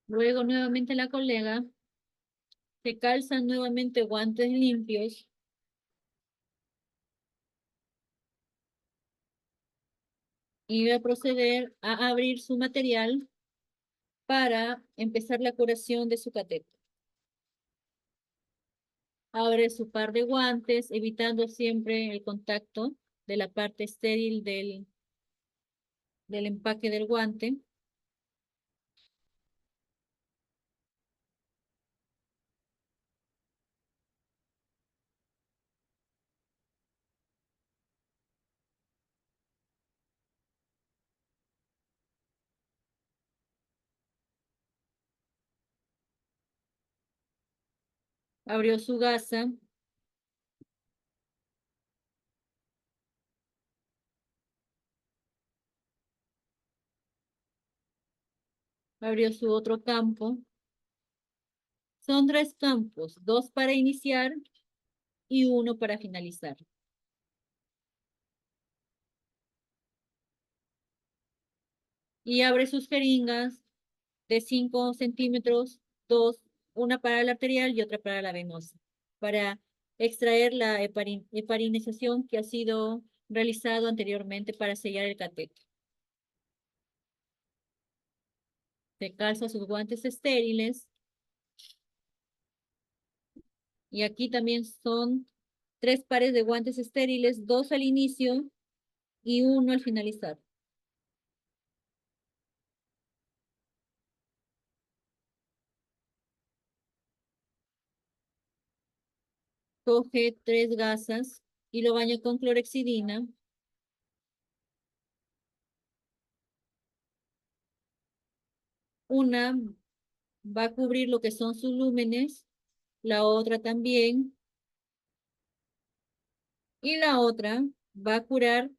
Luego nuevamente la colega se calza nuevamente guantes limpios y va a proceder a abrir su material para empezar la curación de su catéter. Abre su par de guantes, evitando siempre el contacto de la parte estéril del empaque del guante. Abrió su gasa. Abrió su otro campo. Son 3 campos, 2 para iniciar y 1 para finalizar. Y abre sus jeringas de 5 centímetros, 2, una para la arterial y otra para la venosa, para extraer la heparinización que ha sido realizado anteriormente para sellar el catéter. Se calza sus guantes estériles. Y aquí también son 3 pares de guantes estériles, 2 al inicio y 1 al finalizar. Coge 3 gasas y lo baña con clorexidina. Una va a cubrir lo que son sus lúmenes, la otra también, y la otra va a curar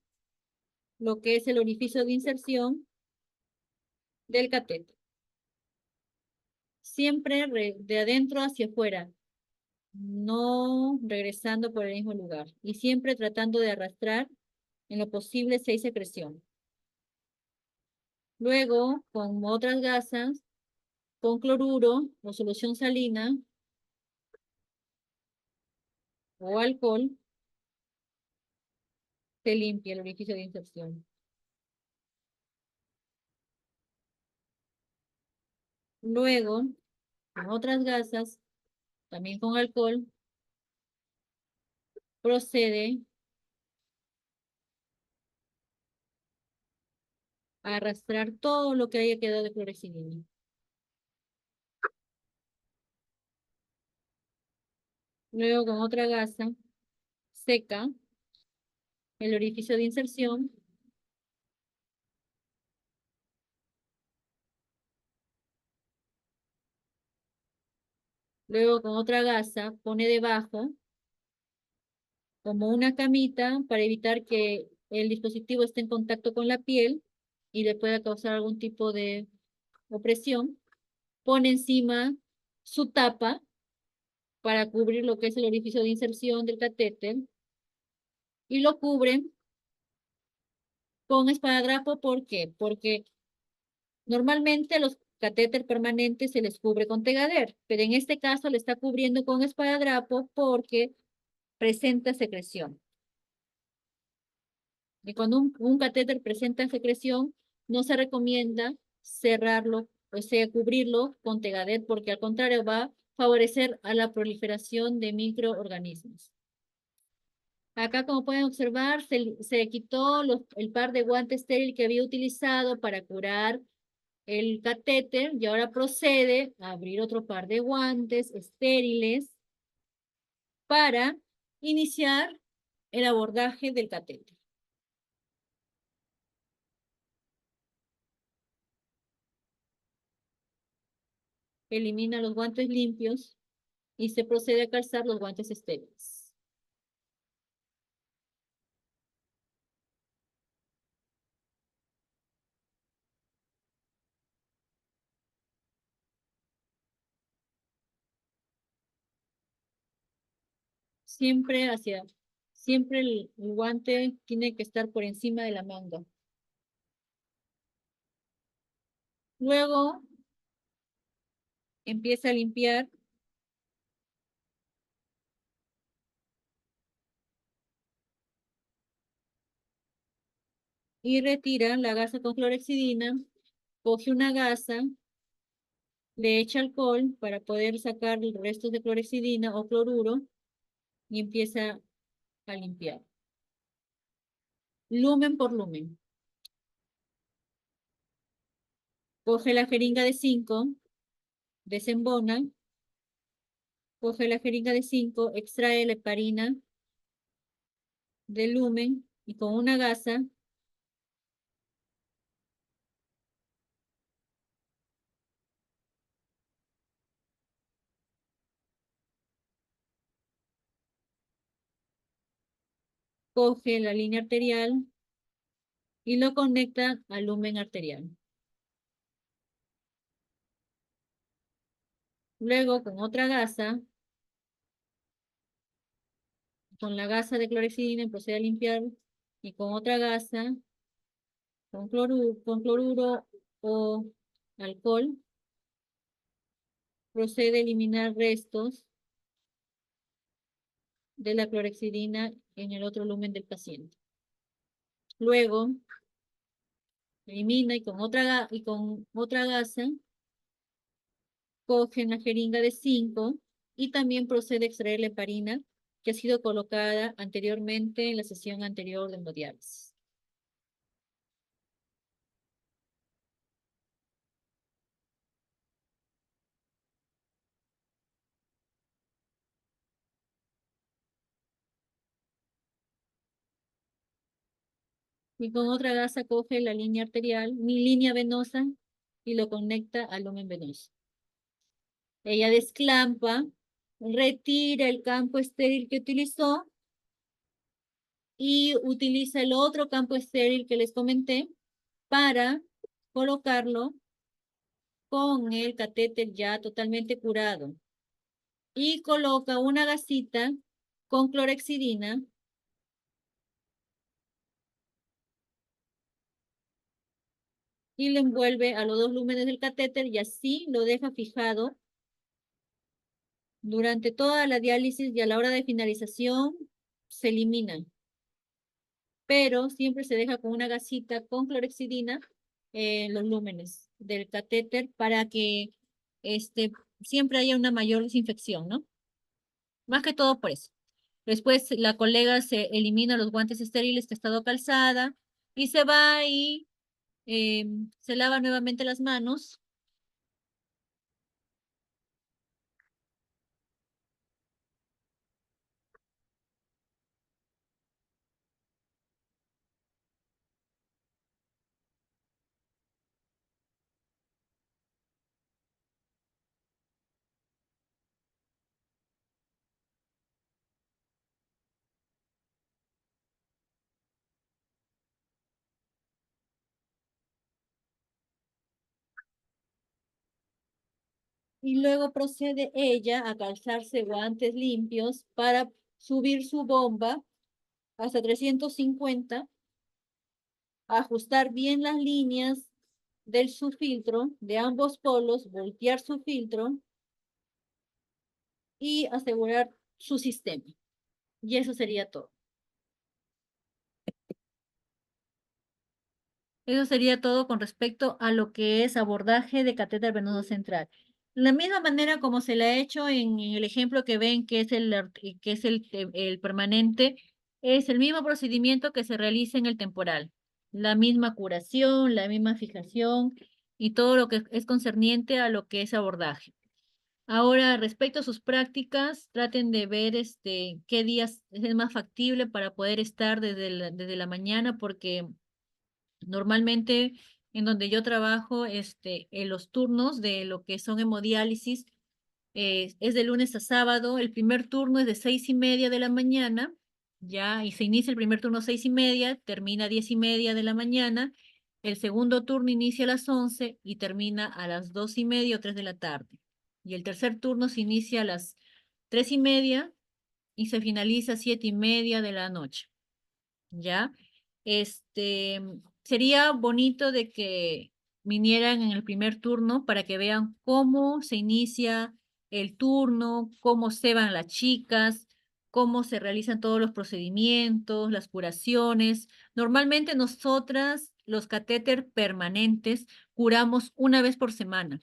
lo que es el orificio de inserción del catéter. Siempre de adentro hacia afuera, no regresando por el mismo lugar, y siempre tratando de arrastrar en lo posible 6 secreciones. Luego, con otras gasas, con cloruro o solución salina o alcohol, se limpia el orificio de inserción. Luego, con otras gasas, también con alcohol, procede a arrastrar todo lo que haya quedado de clorexidina. Luego, con otra gasa, seca el orificio de inserción. Luego, con otra gasa, pone debajo como una camita para evitar que el dispositivo esté en contacto con la piel y le pueda causar algún tipo de opresión. Pone encima su tapa para cubrir lo que es el orificio de inserción del catéter y lo cubre con esparadrapo. ¿Por qué? Porque normalmente los catéter permanentes se les cubre con Tegader, pero en este caso le está cubriendo con esparadrapo porque presenta secreción. Y cuando un catéter presenta secreción, no se recomienda cerrarlo, o sea, cubrirlo con Tegader, porque al contrario va a favorecer a la proliferación de microorganismos. Acá, como pueden observar, se quitó el par de guantes estéril que había utilizado para curar el catéter y ahora procede a abrir otro par de guantes estériles para iniciar el abordaje del catéter. Elimina los guantes limpios y se procede a calzar los guantes estériles. Siempre el guante tiene que estar por encima de la manga. Luego empieza a limpiar y retira la gasa con clorexidina, coge una gasa, le echa alcohol para poder sacar los restos de clorexidina o cloruro y empieza a limpiar. Lumen por lumen. Coge la jeringa de 5, desembona, coge la jeringa de 5, extrae la heparina del lumen y con una gasa coge la línea arterial y lo conecta al lumen arterial. Luego, con otra gasa, con la gasa de clorexidina, procede a limpiar y con otra gasa, con cloruro o alcohol, procede a eliminar restos de la clorexidina en el otro lumen del paciente. Luego, elimina y con otra gasa, coge una jeringa de 5 y también procede a extraer la heparina que ha sido colocada anteriormente en la sesión anterior de hemodiálisis. Y con otra gasa coge la línea arterial, mi línea venosa, y lo conecta al lumen venoso. Ella desclampa, retira el campo estéril que utilizó y utiliza el otro campo estéril que les comenté para colocarlo con el catéter ya totalmente curado. Y coloca una gasita con clorexidina y le envuelve a los 2 lúmenes del catéter y así lo deja fijado durante toda la diálisis y a la hora de finalización se elimina. Pero siempre se deja con una gasita con clorexidina los lúmenes del catéter para que siempre haya una mayor desinfección, ¿no? Más que todo por eso. Después la colega se elimina los guantes estériles que ha estado calzada y se va y se lava nuevamente las manos. Y luego procede ella a calzarse guantes limpios para subir su bomba hasta 350, ajustar bien las líneas de su filtro, de ambos polos, voltear su filtro y asegurar su sistema. Y eso sería todo. Eso sería todo con respecto a lo que es abordaje de catéter venoso central. La misma manera como se le ha hecho en el ejemplo que ven, que es el permanente, es el mismo procedimiento que se realiza en el temporal. La misma curación, la misma fijación y todo lo que es concerniente a lo que es abordaje. Ahora, respecto a sus prácticas, traten de ver qué días es más factible para poder estar desde la mañana, porque normalmente en donde yo trabajo, en los turnos de lo que son hemodiálisis, es de lunes a sábado. El primer turno es de 6:30 de la mañana, ya, y se inicia el primer turno 6:30, termina 10:30 de la mañana. El segundo turno inicia a las 11 y termina a las 2:30 o 3 de la tarde. Y el tercer turno se inicia a las 3:30 y se finaliza a 7:30 de la noche. ¿Ya? Sería bonito de que vinieran en el primer turno para que vean cómo se inicia el turno, cómo se van las chicas, cómo se realizan todos los procedimientos, las curaciones. Normalmente nosotras, los catéter permanentes, curamos una vez por semana.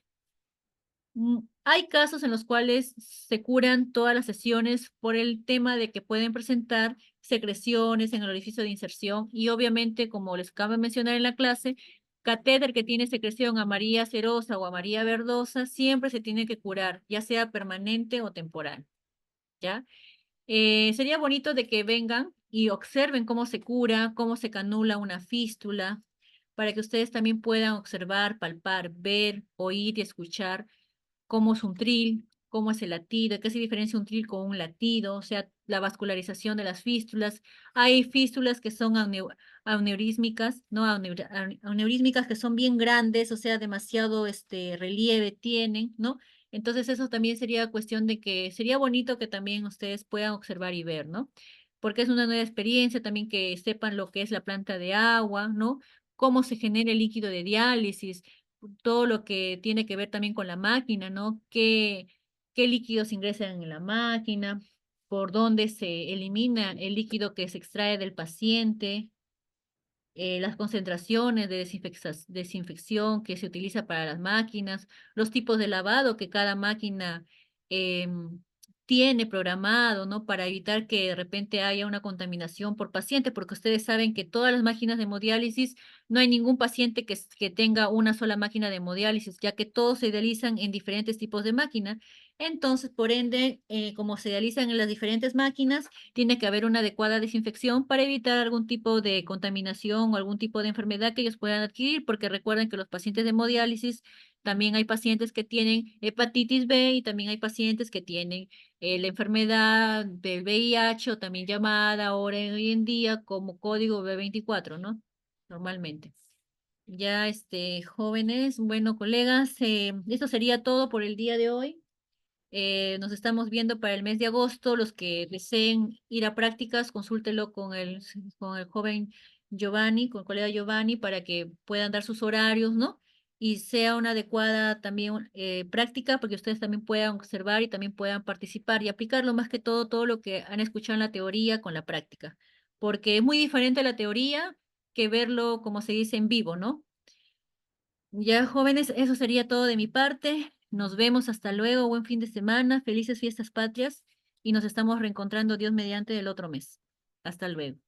Hay casos en los cuales se curan todas las sesiones por el tema de que pueden presentar secreciones en el orificio de inserción y obviamente, como les acabo de mencionar en la clase, catéter que tiene secreción amarilla cerosa o amarilla verdosa siempre se tiene que curar, ya sea permanente o temporal, ¿ya? Sería bonito de que vengan y observen cómo se cura, cómo se canula una fístula, para que ustedes también puedan observar, palpar, ver, oír y escuchar cómo es un tril, cómo es el latido, qué se diferencia un tril con un latido, o sea, la vascularización de las fístulas. Hay fístulas que son aneurísmicas, ¿no? Aneurísmicas que son bien grandes, o sea, demasiado relieve tienen, ¿no? Entonces eso también sería cuestión de que sería bonito que también ustedes puedan observar y ver, ¿no? Porque es una nueva experiencia también que sepan lo que es la planta de agua, ¿no? Cómo se genera el líquido de diálisis, todo lo que tiene que ver también con la máquina, ¿no? ¿Qué líquidos ingresan en la máquina? ¿Por dónde se elimina el líquido que se extrae del paciente? Las concentraciones de desinfección que se utiliza para las máquinas, los tipos de lavado que cada máquina tiene programado, ¿no? Para evitar que de repente haya una contaminación por paciente, porque ustedes saben que todas las máquinas de hemodiálisis, no hay ningún paciente que tenga una sola máquina de hemodiálisis, ya que todos se dializan en diferentes tipos de máquina. Entonces, por ende, como se dializan en las diferentes máquinas, tiene que haber una adecuada desinfección para evitar algún tipo de contaminación o algún tipo de enfermedad que ellos puedan adquirir, porque recuerden que los pacientes de hemodiálisis también hay pacientes que tienen hepatitis B y también hay pacientes que tienen la enfermedad del VIH o también llamada ahora hoy en día como código B24, ¿no? Normalmente. Ya, jóvenes, bueno, colegas, esto sería todo por el día de hoy. Nos estamos viendo para el mes de agosto. Los que deseen ir a prácticas, consúltelo con el joven Giovanni, con el colega Giovanni, para que puedan dar sus horarios, ¿no? Y sea una adecuada también práctica, porque ustedes también puedan observar y también puedan participar y aplicarlo más que todo lo que han escuchado en la teoría con la práctica. Porque es muy diferente la teoría que verlo, como se dice, en vivo, ¿no? Ya, jóvenes, eso sería todo de mi parte. Nos vemos, hasta luego, buen fin de semana, felices fiestas patrias y nos estamos reencontrando Dios mediante el otro mes. Hasta luego.